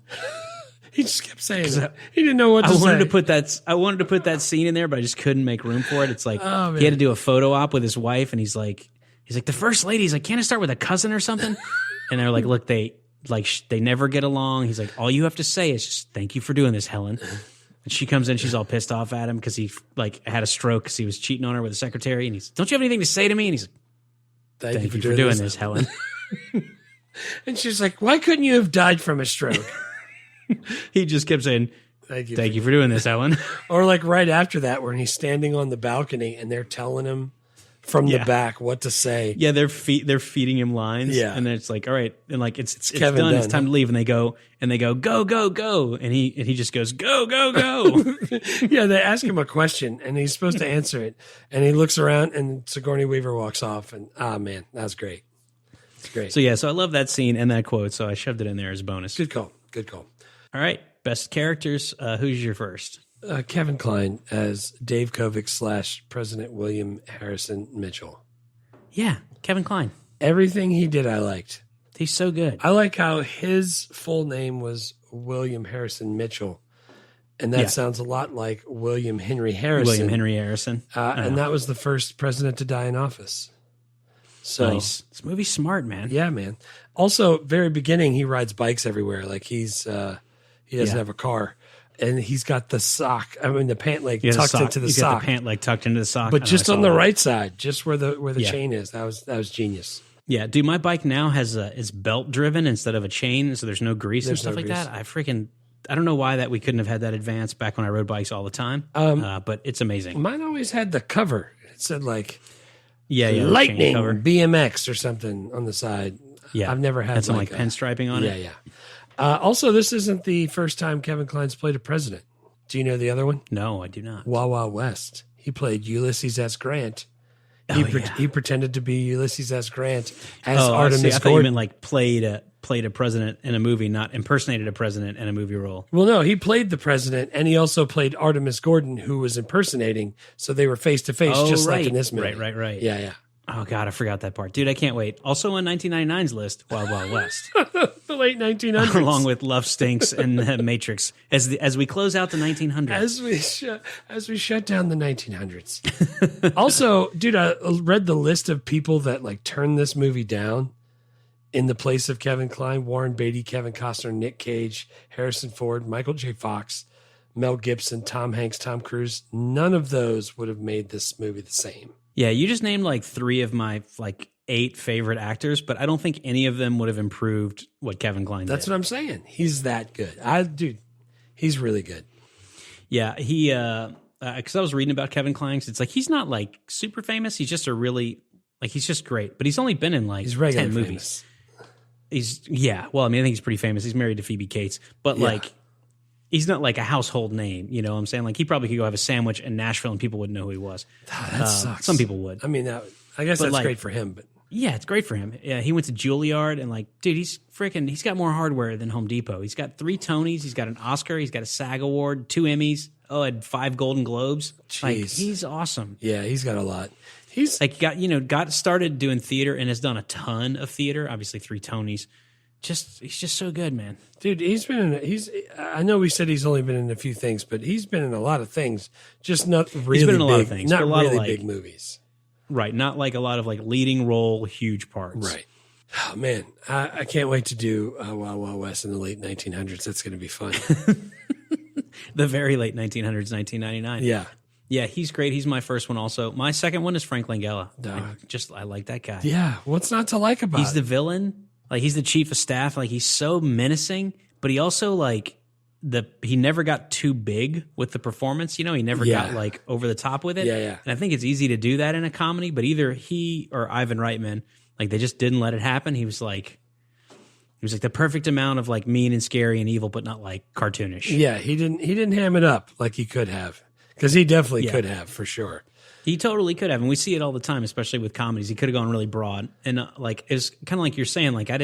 He just kept saying that. He didn't know what to say. I wanted to put that scene in there, but I just couldn't make room for it. It's like he had to do a photo op with his wife, and he's like the first lady. He's like, can't I start with a cousin or something? And they're like, look, they never get along. He's like, all you have to say is just thank you for doing this, Helen. And she comes in, she's all pissed off at him because he like had a stroke because he was cheating on her with a secretary. And he's, don't you have anything to say to me? And he's like, thank you for doing this, Helen. And she's like, why couldn't you have died from a stroke? He just kept saying, thank you for doing this, Helen. Or like right after that, when he's standing on the balcony and they're telling him from the back what to say. Yeah, they're feeding him lines. Yeah, and then it's like, all right, and like it's Kevin done. Dunn, it's time to leave, and they go go go go, and he just goes go go go. Yeah, they ask him a question and he's supposed to answer it, and he looks around and Sigourney Weaver walks off, and man, that was great. It's great. So I love that scene and that quote, so I shoved it in there as a bonus. Good call. All right, best characters. Who's your first? Kevin Kline as Dave Kovic / President William Harrison Mitchell. Yeah, Kevin Kline. Everything he did, I liked. He's so good. I like how his full name was William Harrison Mitchell, and that sounds a lot like William Henry Harrison. And that was the first president to die in office. So nice. This movie's smart, man. Yeah, man. Also, very beginning, he rides bikes everywhere. Like he doesn't have a car. And he's got the sock. I mean, the pant leg tucked into the sock. Got the pant leg tucked into the sock. But just on the right side, just where the chain is. That was genius. Yeah, dude, my bike now is belt driven instead of a chain, so there's no grease and stuff like that. I don't know why that we couldn't have had that advance back when I rode bikes all the time. But it's amazing. Mine always had the cover. It said like Lightning BMX or something on the side. Yeah, I've never had some like pinstriping on it. Yeah. Also, this isn't the first time Kevin Kline's played a president. Do you know the other one? No, I do not. Wild Wild West. He played Ulysses S. Grant. He pretended to be Ulysses S. Grant as Artemis I thought you meant like played a president in a movie, not impersonated a president in a movie role. Well, no, he played the president, and he also played Artemis Gordon, who was impersonating. So they were face to face, just like in this movie. Right. Yeah. Oh, God, I forgot that part. Dude, I can't wait. Also on 1999's list, Wild Wild West. The late 1900s. Along with Love Stinks and Matrix. As we close out the 1900s. As we shut down the 1900s. Also, dude, I read the list of people that like turned this movie down in the place of Kevin Kline. Warren Beatty, Kevin Costner, Nick Cage, Harrison Ford, Michael J. Fox, Mel Gibson, Tom Hanks, Tom Cruise. None of those would have made this movie the same. Yeah, you just named like 3 of my like 8 favorite actors, but I don't think any of them would have improved what Kevin Kline did. That's what I'm saying. He's that good. Dude, he's really good. Yeah, he because I was reading about Kevin Kline. It's like he's not like super famous. He's just he's just great. But he's only been in like 10 movies. Well, I mean, I think he's pretty famous. He's married to Phoebe Cates, but like he's not like a household name, you know what I'm saying? Like he probably could go have a sandwich in Nashville and people wouldn't know who he was. That sucks. Some people would. I mean, I guess that's great for him, but yeah, it's great for him. Yeah, he went to Juilliard and like, dude, he's got more hardware than Home Depot. He's got 3 Tonys, he's got an Oscar, he's got a SAG award, 2 Emmys, had 5 Golden Globes. Jeez. Like he's awesome. Yeah, he's got a lot. He's like got started doing theater and has done a ton of theater, obviously 3 Tonys. He's just so good, man. Dude, I know we said he's only been in a few things, but he's been in a lot of things. Just not really he's been in a big, lot of things. Not a lot really of like, big movies. Right. Not like a lot of like leading role, huge parts. Right. Oh, man. I can't wait to do Wild Wild West in the late 1900s. That's going to be fun. The very late 1900s, 1999. Yeah. Yeah, he's great. He's my first one also. My second one is Frank Langella. Duh. I like that guy. Yeah. What's not to like about He's it? the villain. Like, he's the chief of staff. Like, he's so menacing, but he also, like, he never got too big with the performance. You know, he never got, like, over the top with it. Yeah. And I think it's easy to do that in a comedy, but either he or Ivan Reitman, like, they just didn't let it happen. He was like the perfect amount of, like, mean and scary and evil, but not, like, cartoonish. Yeah, he didn't ham it up like he could have. Because he definitely could have, for sure. He totally could have, and we see it all the time, especially with comedies. He could have gone really broad, and like it's kind of like you're saying. Like I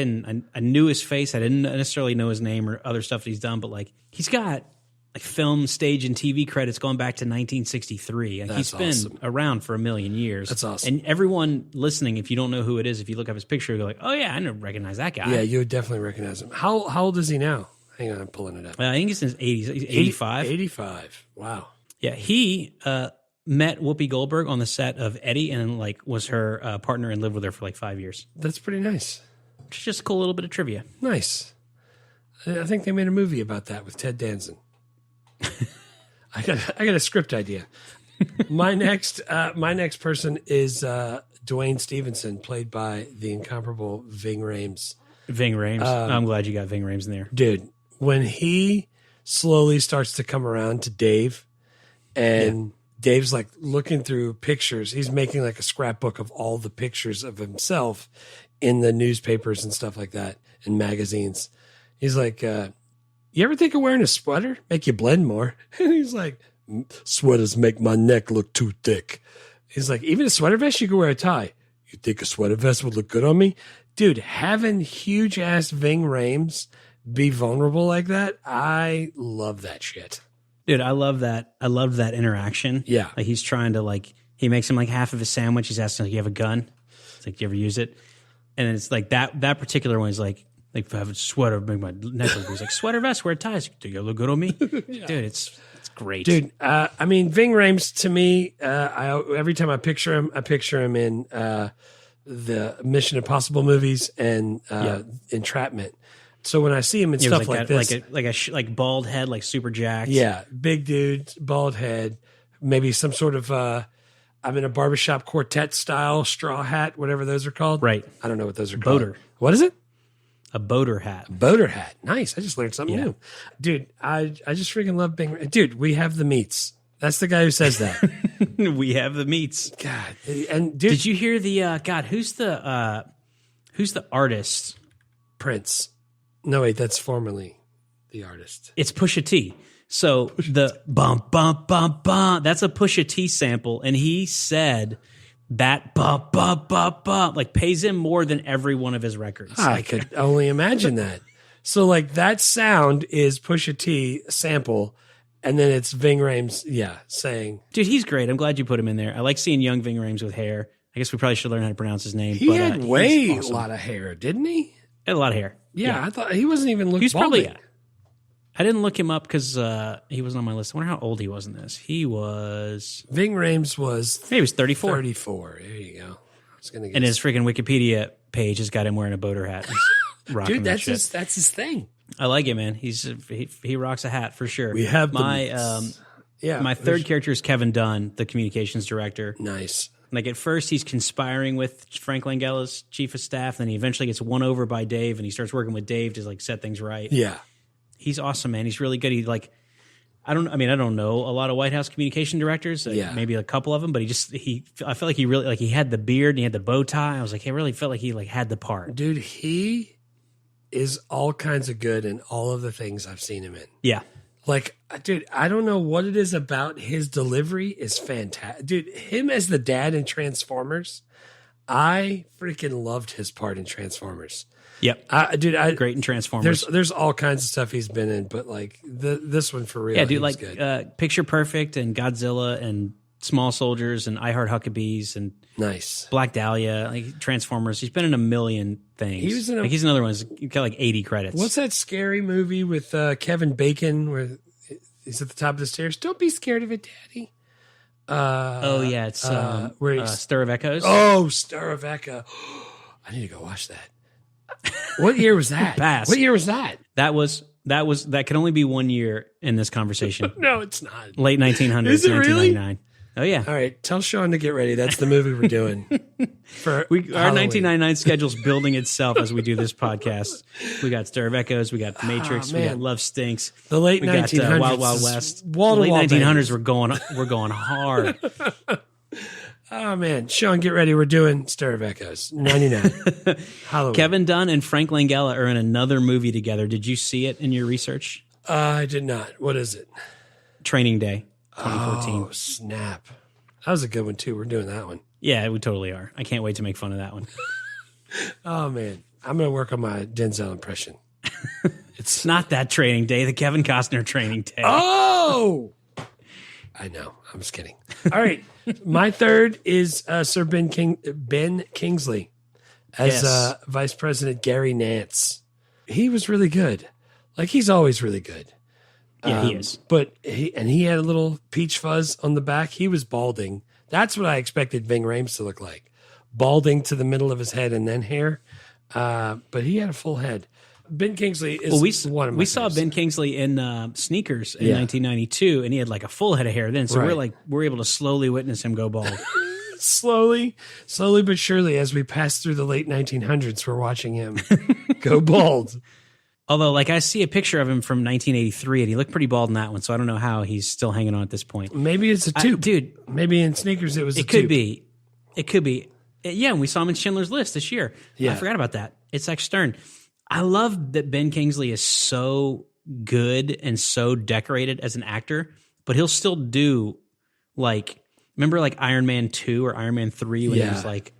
knew his face, I didn't necessarily know his name or other stuff that he's done, but like he's got like film, stage, and TV credits going back to 1963. And he's been around for a million years. That's awesome. And everyone listening, if you don't know who it is, if you look up his picture, you're like, oh yeah, I recognize that guy. Yeah, you would definitely recognize him. How old is he now? Hang on, I'm pulling it up. I think he's in his 80s. He's 85. 85. Wow. Yeah, he met Whoopi Goldberg on the set of Eddie and like was her partner and lived with her for like 5 years. That's pretty nice. It's just a cool little bit of trivia. Nice. I think they made a movie about that with Ted Danson. I got a script idea. My next person is Dwayne Stevenson, played by the incomparable Ving Rhames. Ving Rhames. I'm glad you got Ving Rhames in there, dude. When he slowly starts to come around to Dave. And Dave's like looking through pictures. He's making like a scrapbook of all the pictures of himself in the newspapers and stuff like that and magazines. He's like, you ever think of wearing a sweater? Make you blend more. And he's like, sweaters make my neck look too thick. He's like, even a sweater vest, you could wear a tie. You think a sweater vest would look good on me? Dude, having huge ass Ving Rhames be vulnerable like that, I love that shit. Dude, I love that. I love that interaction. Yeah. Like he's trying to like, he makes him like half of his sandwich. He's asking, like, you have a gun? It's like, do you ever use it? And then it's like that particular one is like if I have a sweater, make my neck look. He's like, sweater vest, wear ties. Do you look good on me? Yeah. Dude, it's great. Dude, I mean, Ving Rhames to me, every time I picture him in the Mission Impossible movies and Entrapment. So when I see him in stuff like this, like bald head, like super jacked. Yeah, big dude, bald head, maybe some sort of I'm in a barbershop quartet style straw hat, whatever those are called. Right. I don't know what those are called. Boater. What is it? A boater hat. Boater hat. Nice. I just learned something new. Dude, I just freaking love Bing. Dude, we have the meats. That's the guy who says that. We have the meats. God. And dude, did you hear the who's the artist? Prince. No, wait, that's formerly the artist. It's Pusha T. So the bum, bum, bum, bum, that's a Pusha T sample. And he said that bum, bum, bum, bum, like pays him more than every one of his records. I could only imagine that. So like that sound is Pusha T sample. And then it's Ving Rhames, saying. Dude, he's great. I'm glad you put him in there. I like seeing young Ving Rhames with hair. I guess we probably should learn how to pronounce his name. He had a lot of hair, didn't he? He had a lot of hair. Yeah, I thought he wasn't even looking. He's probably. I didn't look him up because he wasn't on my list. I wonder how old he was in this. He was. Ving Rhames was. He was 34. 34. There you go. I was gonna. And his freaking Wikipedia page has got him wearing a boater hat. Dude, that's his thing. I like it, man. He rocks a hat for sure. We have my third character is Kevin Dunn, the communications director. Nice. Like at first he's conspiring with Frank Langella's chief of staff, then he eventually gets won over by Dave and he starts working with Dave to like set things right. Yeah. He's awesome, man. He's really good. He like I don't know a lot of White House communication directors, maybe a couple of them, but I felt like he really like he had the beard and he had the bow tie. I was like, I really felt like he like had the part. Dude, he is all kinds of good in all of the things I've seen him in. Yeah. Like, dude, I don't know what it is about his delivery is fantastic. Dude, him as the dad in Transformers, I freaking loved his part in Transformers. Yep. Great in Transformers. There's all kinds of stuff he's been in, but like this one for real. Yeah, dude, like Picture Perfect and Godzilla and Small Soldiers and I Heart Huckabees and nice Black Dahlia, like Transformers. He's been in a million things. He's another one. He's got like 80 credits. What's that scary movie with Kevin Bacon where he's at the top of the stairs? Don't be scared of it, Daddy. It's Stir of Echoes. Oh, Stir of Echo. I need to go watch that. What year was that? Pass. What year was that? That could only be 1 year in this conversation. No, it's not. Late 1900s, Is it really? 1999. Oh yeah. All right, tell Sean to get ready. That's the movie we're doing. For Our Halloween. 1999 schedule's building itself as we do this podcast. We got Stir of Echoes, we got The Matrix, we got man. Love Stinks. The late We got 1900s. Wild Wild is West. wall-to-wall The late 1900s bangers. we're going hard. Oh man, Sean, get ready. We're doing Stir of Echoes 99. Halloween. Kevin Dunn and Frank Langella are in another movie together. Did you see it in your research? I did not. What is it? Training Day 2014. Oh snap! That was a good one too. We're doing that one. Yeah, we totally are. I can't wait to make fun of that one. Oh man, I'm gonna work on my Denzel impression. It's not that Training Day, the Kevin Costner Training Day. Oh, I know. I'm just kidding. All right, my third is Sir Ben Kingsley as Yes. Vice President Gary Nance. He was really good. Like he's always really good. Yeah, he is. But he had a little peach fuzz on the back. He was balding. That's what I expected Ving Rhames to look like. Balding to the middle of his head and then hair. But he had a full head. Ben Kingsley is one of my we saw favorites. Ben Kingsley in Sneakers in Yeah. 1992, and he had like a full head of hair then. So we're able to slowly witness him go bald. slowly but surely, as we pass through the late 1900s, we're watching him go bald. Although, like, I see a picture of him from 1983, and he looked pretty bald in that one. So I don't know how he's still hanging on at this point. Maybe it's a tube. Dude, Maybe in Sneakers it was a it could tube. be. It could be. Yeah, and we saw him in Schindler's List this year. Yeah. I forgot about that. It's like Stern. I love that Ben Kingsley is so good and so decorated as an actor, but he'll still do, like, remember like Iron Man 2 or Iron Man 3 when he was like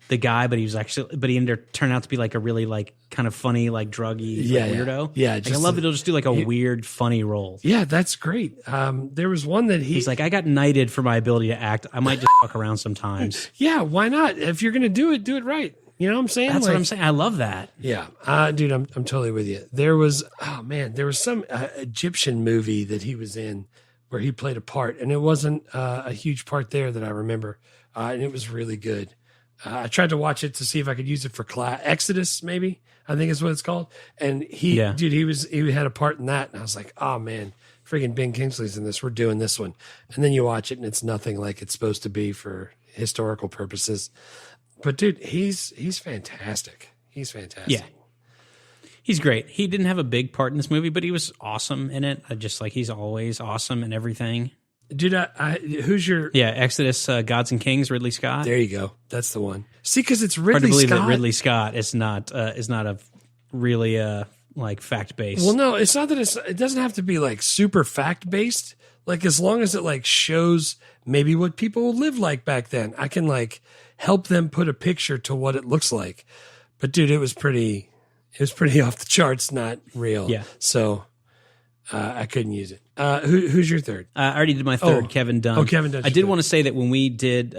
the guy, but he turned out to be like a really like kind of funny, like druggy weirdo. Yeah, Like, I love that he'll just do like a weird, funny role. Yeah, that's great. There was one that He's like, I got knighted for my ability to act. I might just fuck around sometimes. yeah, why not? If you're going to do it right. You know what I'm saying? That's Like, what I'm saying. I love that. Yeah, dude, I'm totally with you. There was some Egyptian movie that he was in where he played a part, and it wasn't a huge part there that I remember, and it was really good. I tried to watch it to see if I could use it for class. Exodus, maybe I think is what it's called. And he had a part in that, and I was like, oh man, freaking Ben Kingsley's in this. We're doing this one, and then you watch it, and it's nothing like it's supposed to be for historical purposes. But dude, he's fantastic. He's fantastic. Yeah. He's great. He didn't have a big part in this movie, but he was awesome in it. He's always awesome in everything. Dude, who's your... Yeah, Exodus, Gods and Kings, Ridley Scott. There you go. That's the one. See, because it's Ridley Hard to believe Scott. that Ridley Scott is not a really like fact based. Well, no, it's not that it doesn't have to be like super fact based. Like as long as it like shows maybe what people lived like back then, I can like help them put a picture to what it looks like. But dude, it was pretty off the charts, not real. Yeah. So I couldn't use it. Who's your third? I already did my third, Kevin Dunn. Oh, Kevin Dunn. I did want to say that when we did,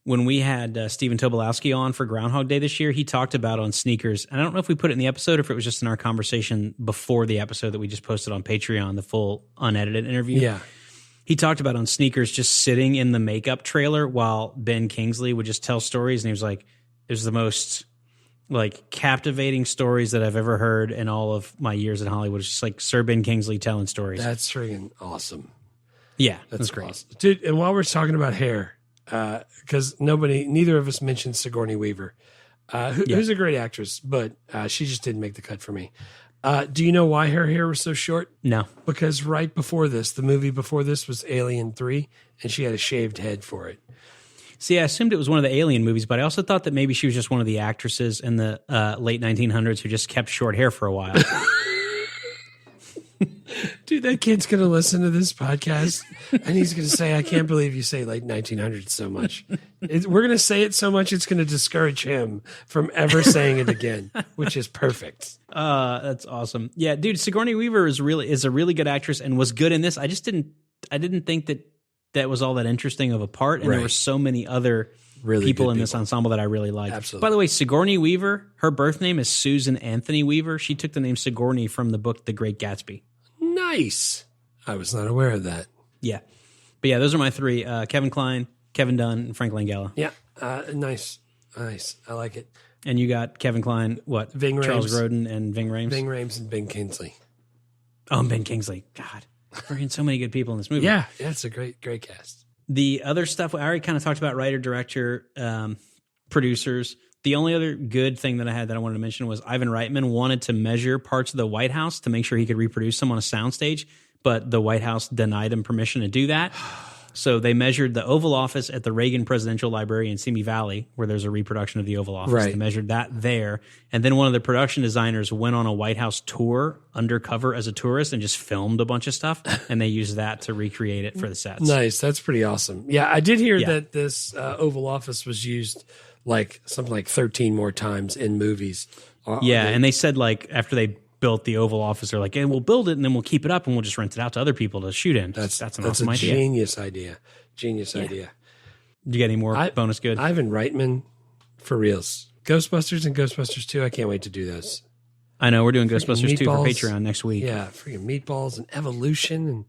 when we had Stephen Tobolowsky on for Groundhog Day this year, he talked about on Sneakers, and I don't know if we put it in the episode or if it was just in our conversation before the episode that we just posted on Patreon, the full unedited interview. Yeah. He talked about on Sneakers just sitting in the makeup trailer while Ben Kingsley would just tell stories, and he was like, it was the most like captivating stories that I've ever heard in all of my years in Hollywood. It's just like Sir Ben Kingsley telling stories. That's freaking awesome. Yeah, That's great. awesome. Dude, and while we're talking about hair, because neither of us mentioned Sigourney Weaver, who's a great actress, but she just didn't make the cut for me. Do you know why her hair was so short? No. Because right before this, the movie before this was Alien 3, and she had a shaved head for it. See, I assumed it was one of the Alien movies, but I also thought that maybe she was just one of the actresses in the late 1900s who just kept short hair for a while. Dude, that kid's going to listen to this podcast, and he's going to say, I can't believe you say late 1900s so much. We're going to say it so much, it's going to discourage him from ever saying it again, which is perfect. That's awesome. Yeah, dude, Sigourney Weaver is a really good actress and was good in this. I just didn't think that was all that interesting of a part, and there were so many other really people in this ensemble that I really liked. Absolutely. By the way, Sigourney Weaver, her birth name is Susan Anthony Weaver. She took the name Sigourney from the book The Great Gatsby. Nice. I was not aware of that. Yeah. But yeah, those are my three. Kevin Kline, Kevin Dunn, and Frank Langella. Yeah. Nice. I like it. And you got Kevin Kline, Ving Charles Rhames. Grodin and Ving Rhames? Ving Rhames and Ben Kingsley. Oh, and Ben Kingsley. God, freaking so many good people in this movie. Yeah, it's a great cast. The other stuff, I already kind of talked about writer, director, producers. The only other good thing that I had that I wanted to mention was Ivan Reitman wanted to measure parts of the White House to make sure he could reproduce them on a soundstage, but the White House denied him permission to do that. So they measured the Oval Office at the Reagan Presidential Library in Simi Valley, where there's a reproduction of the Oval Office. Right. They measured that there. And then one of the production designers went on a White House tour undercover as a tourist and just filmed a bunch of stuff. And they used that to recreate it for the sets. Nice. That's pretty awesome. Yeah, I did hear that this Oval Office was used something like 13 more times in movies. And they said after they built the Oval Office, they're like, hey, we'll build it and then we'll keep it up and we'll just rent it out to other people to shoot in. That's an awesome idea. Genius idea. Genius idea. Do you get any more bonus good? Ivan Reitman, for reals. Ghostbusters and Ghostbusters 2, I can't wait to do those. I know, we're doing Ghostbusters 2 for meatballs. Patreon next week. Yeah, freaking meatballs and evolution, and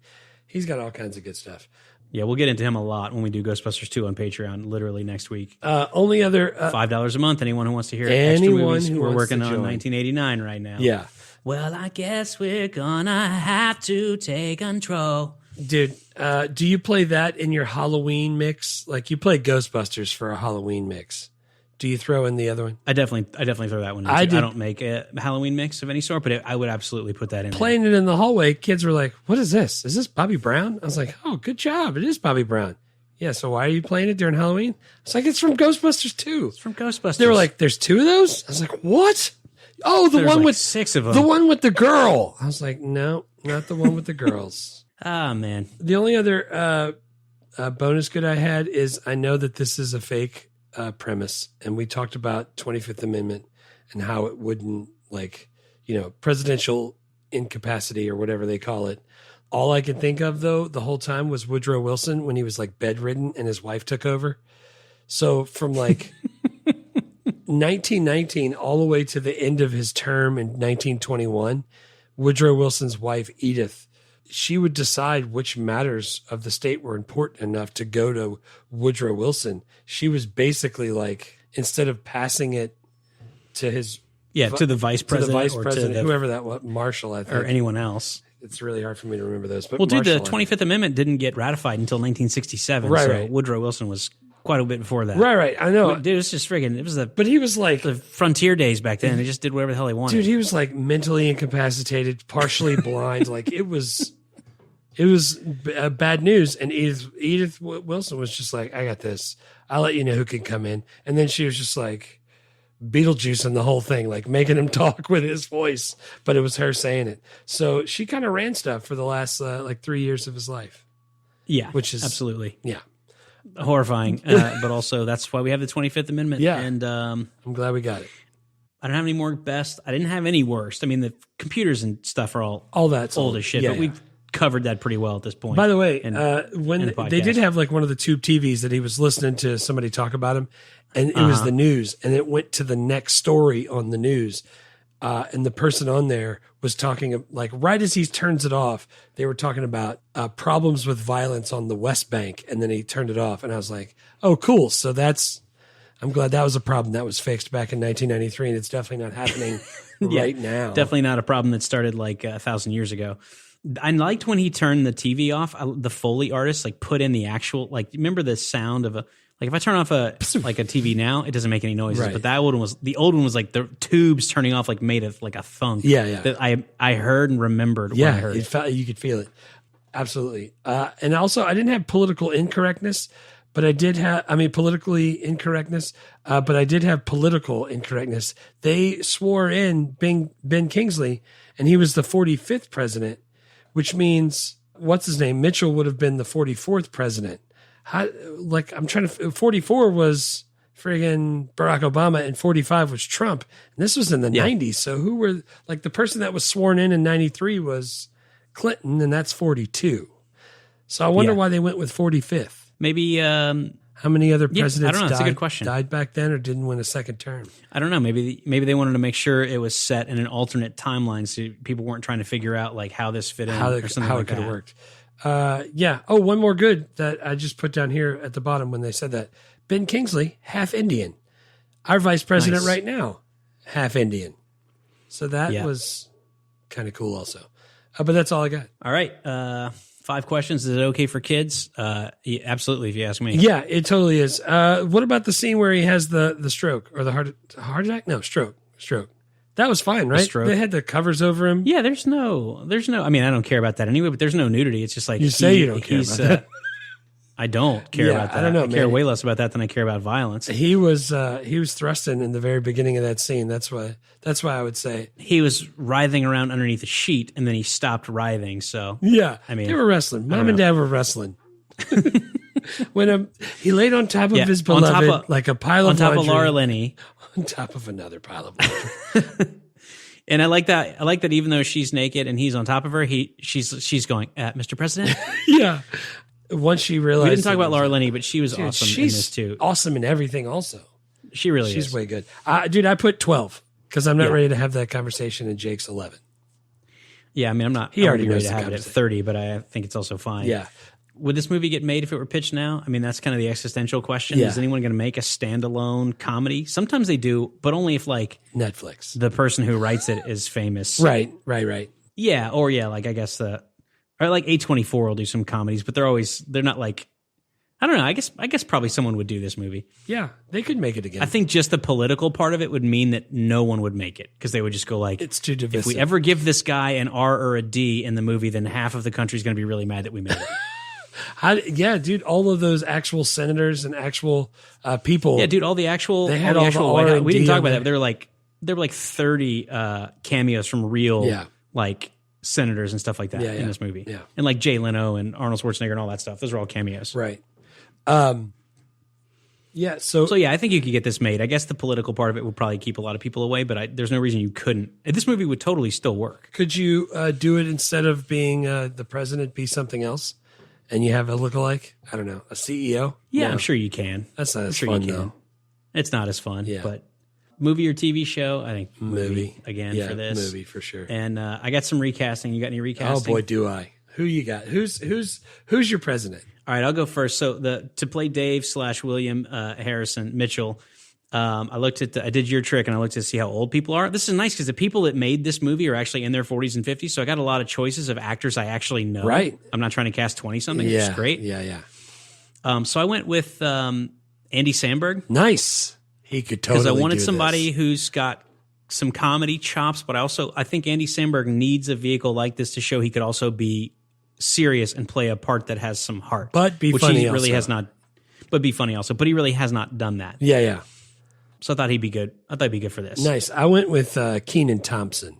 he's got all kinds of good stuff. Yeah, we'll get into him a lot when we do Ghostbusters 2 on Patreon, literally next week. Only other... $5 a month, anyone who wants to hear anyone extra movies. who We're wants working to on join. 1989 right now. Yeah. Well, I guess we're gonna have to take control. Dude, do you play that in your Halloween mix? Like, you play Ghostbusters for a Halloween mix. Do you throw in the other one? I definitely throw that one in. I don't make a Halloween mix of any sort, but I would absolutely put that in. Playing it in the hallway, kids were like, what is this? Is this Bobby Brown? I was like, oh, good job. It is Bobby Brown. Yeah, so why are you playing it during Halloween? It's like, it's from Ghostbusters 2. It's from Ghostbusters. They were like, there's 2 of those? I was like, what? Oh, the one with 6 of them. The one with the girl. I was like, no, not the one with the girls. Ah, man. The only other bonus good I had is I know that this is a fake premise, and we talked about 25th Amendment and how it wouldn't, presidential incapacity or whatever they call it. All I could think of, though, the whole time was Woodrow Wilson when he was bedridden and his wife took over. So from 1919 all the way to the end of his term in 1921, Woodrow Wilson's wife, Edith, she would decide which matters of the state were important enough to go to Woodrow Wilson. She was basically instead of passing it to his... Yeah, to the vice president, whoever that was, Marshall, I think. Or anyone else. It's really hard for me to remember those. But well, dude, the Marshall, 25th Amendment didn't get ratified until 1967. Right, so right. Woodrow Wilson was quite a bit before that. Right. I know. Dude, it was just friggin', it was But he was the frontier days back then. They just did whatever the hell they wanted. Dude, he was mentally incapacitated, partially blind. It was bad news. And Edith Wilson was just like, I got this. I'll let you know who can come in. And then she was just Beetlejuice and the whole thing, making him talk with his voice, but it was her saying it. So she kind of ran stuff for the last 3 years of his life. Yeah, which is absolutely horrifying, but also that's why we have the 25th Amendment. Yeah, and I'm glad we got it. I don't have any more best. I didn't have any worst. I mean, the computers and stuff are all that's old as shit, but we've covered that pretty well at this point. By the way, when they did have one of the tube TVs that he was listening to somebody talk about him, and it was the news, and it went to the next story on the news, and the person on there was talking right as he turns it off, they were talking about problems with violence on the West Bank, and then he turned it off, and I was like, oh, cool. So I'm glad that was a problem that was fixed back in 1993, and it's definitely not happening right now. Definitely not a problem that started 1,000 years ago. I liked when he turned the TV off. The Foley artist put in the actual remember the sound of a if I turn off a TV now, it doesn't make any noises. Right. But the old one was the tubes turning off made of a thunk. Yeah. That I heard and remembered. When I heard it. You could feel it. Absolutely. And also, I didn't have political incorrectness, but I did have politically incorrectness. But I did have political incorrectness. They swore in Ben Kingsley, and he was the 45th president, which means what's his name? Mitchell would have been the 44th president. I'm trying to. 44 was friggin' Barack Obama, and 45 was Trump. And this was in the 90s. So who were the person that was sworn in 93 was Clinton, and that's 42. So I wonder why they went with 45th. Maybe. How many other presidents I don't know. That's a good question. Died back then or didn't win a second term? I don't know. Maybe they wanted to make sure it was set in an alternate timeline, so people weren't trying to figure out how this fit in or something how it could have worked. Oh, one more good that I just put down here at the bottom when they said that. Ben Kingsley, half Indian. Our vice president Nice. right now, half Indian. So that Yeah. was kind of cool also. But that's all I got. All right. 5 questions. Is it okay for kids? Yeah, absolutely, if you ask me. Yeah, it totally is. What about the scene where he has the stroke or the heart attack? No, stroke. That was fine, right? stroke. They had the covers over him. Yeah, there's no, I mean, I don't care about that anyway, but there's no nudity. It's just like You say you don't care about that. I don't care Yeah, about that. I don't know, I care man. way less about that than I care about violence. He was thrusting in the very beginning of that scene. That's why I would say. He was writhing around underneath a sheet, and then he stopped writhing. So Yeah, I mean, they were wrestling. Mom and Dad were wrestling. When he laid on top of his on top beloved of- like a pile on of top laundry, of Laura Linney. on top of another pile of laundry. And I like that. I like that even though she's naked and he's on top of her, she's going, Mr. President. Yeah. Once she realized, We didn't talk about Laura Linney, but she was Dude, awesome in she's this too. awesome in everything. Also, She really she's is. way good. Dude, I put 12 because I'm not Yeah. ready to have that conversation. And Jake's 11. Yeah, I mean, I'm not. He I already wouldn't be knows ready to the have it at conversation. 30, but I think it's also fine. Yeah. Would this movie get made if it were pitched now? I mean, that's kind of the existential question. Yeah. Is anyone going to make a standalone comedy? Sometimes they do, but only if like Netflix. the person who writes it is famous. Right. Yeah, or like I guess or like A24 will do some comedies, but they're not like, I don't know. I guess probably someone would do this movie. Yeah, they could make it again. I think just the political part of it would mean that no one would make it because they would just go like, it's too divisive. if we ever give this guy an R or a D in the movie, then half of the country's going to be really mad that we made it. Yeah, dude, all of those actual senators and actual people. Yeah, dude, all the actual They had all all the the actual R White House. and We didn't D talk on about there. that. But there were like 30 cameos from real Yeah. like senators and stuff like that Yeah, in this movie. Yeah. And like Jay Leno and Arnold Schwarzenegger and all that stuff. Those are all cameos. Right. Yeah, so So yeah, I think you could get this made. I guess the political part of it would probably keep a lot of people away, but there's no reason you couldn't. This movie would totally still work. could you do it instead of being the president, be something else? And you have a lookalike? I don't know, a CEO? Yeah, No, I'm sure you can. That's not I'm as sure fun, you can. though. It's not as fun, Yeah. but movie or TV show, I think Movie. again Yeah, for this. movie for sure. And I got some recasting. You got any Oh, recasting? boy, do I. Who you got? Who's your president? All right, I'll go first. So to play Dave / William Harrison Mitchell, I did your trick and I looked to see how old people are. This is nice because the people that made this movie are actually in their 40s and 50s. So I got a lot of choices of actors I actually know. Right. I'm not trying to cast 20 something. Yeah, Which is great. Yeah. So I went with Andy Samberg Nice. He could totally because I wanted do somebody this. who's got some comedy chops, but I think Andy Samberg needs a vehicle like this to show he could also be serious and play a part that has some heart, But be which funny he really also. has not. But be funny also, but he really has not done that. Yeah. So I thought he'd be good. I thought he'd be good for this. Nice. I went with Kenan Thompson.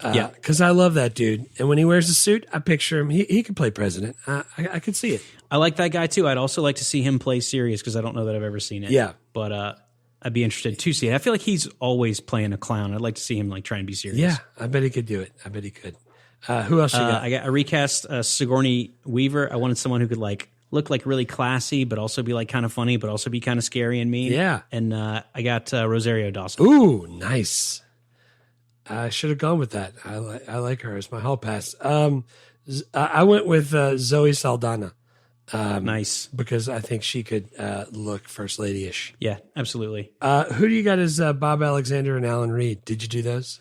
Yeah. Because I love that dude. And when he wears a suit, I picture him. He could play president. I could see it. I like that guy too. I'd also like to see him play serious because I don't know that I've ever seen it. Yeah. But I'd be interested to see it. I feel like he's always playing a clown. I'd like to see him like try and be serious. Yeah, I bet he could do it. I bet he could. Who else you got? I got a recast Sigourney Weaver. I wanted someone who could like look like really classy, but also be like kind of funny, but also be kind of scary and mean. Yeah. And I got Rosario Dawson. Ooh, nice. I should have gone with that. I like her as my hall pass. I went with Zoe Saldana Nice. because I think she could look first lady-ish. Yeah, absolutely. Who do you got as Bob Alexander and Alan Reed? Did you do those?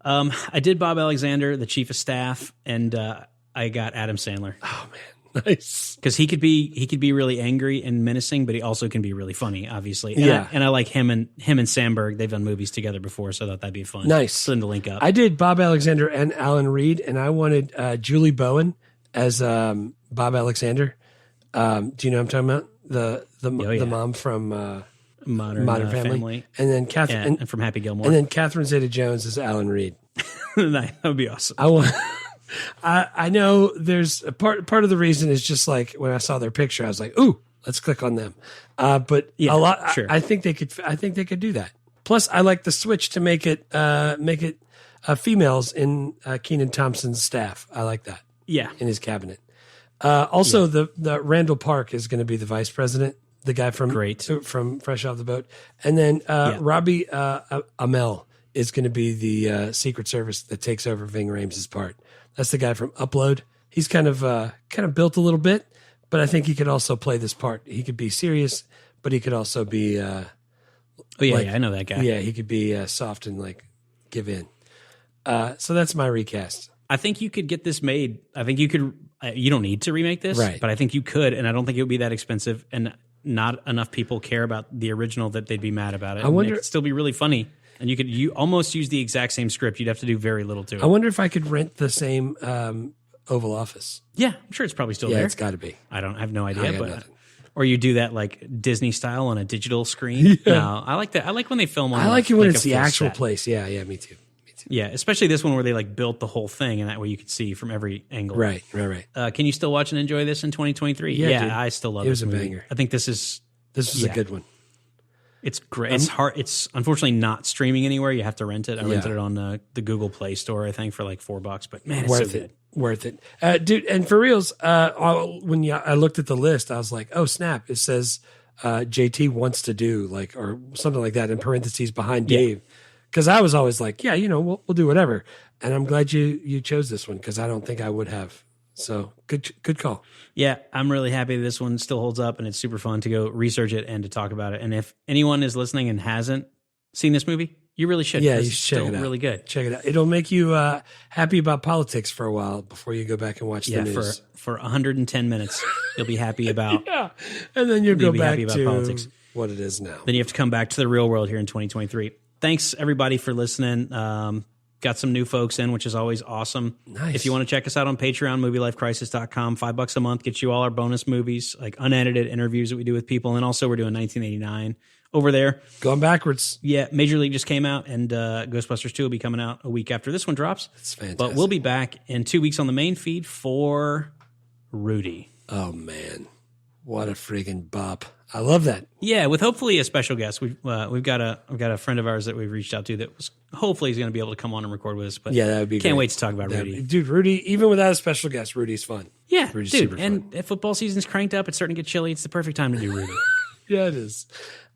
I did Bob Alexander, the chief of staff, and I got Adam Sandler. Oh man, nice. Because he could be really angry and menacing, but he also can be really funny, obviously. And Yeah. I like him and Sandberg. They've done movies together before, so I thought that'd be fun. Nice. For them to link up. I did Bob Alexander and Alan Reed, and I wanted Julie Bowen as Bob Alexander. Do you know what I'm talking about? The mom from Modern Family. And then Catherine, and from Happy Gilmore. and then Catherine Zeta-Jones as Alan Reed. That would be awesome. I want. I know there's a part of the reason is just like when I saw their picture, I was like, ooh, let's click on them. But Yeah, a lot, sure. I think they could do that. Plus, I like the switch to make it females in Kenan Thompson's staff. I like that Yeah. in his cabinet. Also, the Randall Park is going to be the vice president, the guy from Fresh Off the Boat, and then Robbie Amell is going to be the Secret Service that takes over Ving Rhames' part. That's the guy from Upload. He's kind of built a little bit, but I think he could also play this part. He could be serious, but he could also be Oh yeah, Like, yeah, I know that guy. Yeah, he could be soft and like give in. So that's my recast. I think you could get this made. I think you could. You don't need to remake this, Right. but I think you could, and I don't think it would be that expensive, and not enough people care about the original that they'd be mad about it. I wonder- And it'd still be really funny, and you almost use the exact same script. You'd have to do very little to it. I wonder if I could rent the same Oval Office. Yeah, I'm sure it's probably still Yeah, there. it's got to be. I have no idea, I got but nothing. or you do that like Disney style on a digital screen. Yeah. No, I like that. I like when they film on. I like it when it's a the full actual set. place. Yeah, me too. Yeah, especially this one where they like built the whole thing, and that way you could see from every angle. Right. Can you still watch and enjoy this in 2023? Yeah, dude. I still love It this was a movie. banger. I think this is a good one. it's great. It's hard. It's unfortunately not streaming anywhere. You have to rent it. I rented Yeah. it on the Google Play Store, I think, for like $4. But man, it's so good. Worth it, dude. And for reals, when I looked at the list, I was like, oh snap! It says JT wants to do like or something like that in parentheses behind Dave, because I was always like, yeah, we'll do whatever. And I'm glad you chose this one because I don't think I would have. So good call. Yeah, I'm really happy this one still holds up, and it's super fun to go research it and to talk about it. And if anyone is listening and hasn't seen this movie, you really should. Yeah, because you it's should check still it out. really good. Check it out. It'll make you happy about politics for a while before you go back and watch the news. For 110 minutes, you'll be happy about. Yeah, and then you'll go be back happy about to politics. what it is now. Then you have to come back to the real world here in 2023. Thanks everybody for listening. Got some new folks in, which is always awesome. Nice. If you want to check us out on Patreon, movielifecrisis.com, $5 a month gets you all our bonus movies, like unedited interviews that we do with people. And also we're doing 1989 over there. Going backwards. Yeah, Major League just came out, and Ghostbusters 2 will be coming out a week after this one drops. It's fantastic. But we'll be back in 2 weeks on the main feed for Rudy. Oh man, what a friggin' bop! I love that. Yeah, with hopefully a special guest. We've got a friend of ours that we've reached out to that was hopefully he's going to be able to come on and record with us. But Yeah, that would be can't great. wait to talk about Rudy. Dude, Rudy, even without a special guest, Rudy's fun. Yeah, Rudy's dude, super fun. and if football season's cranked up, it's starting to get chilly. It's the perfect time to do Rudy. Yeah, it is.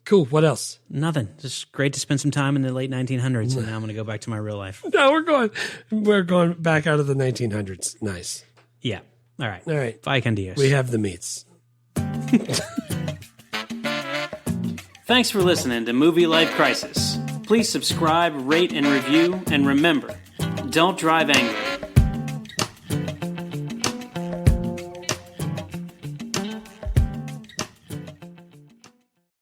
Cool. What else? Nothing. Just great to spend some time in the late 1900s, and now I'm going to go back to my real life. No, we're going back out of the 1900s. Nice. Yeah. All right. All right. Bye, con Dios. We have the meats. Thanks for listening to Movie Life Crisis. Please subscribe, rate, and review, and remember, don't drive angry.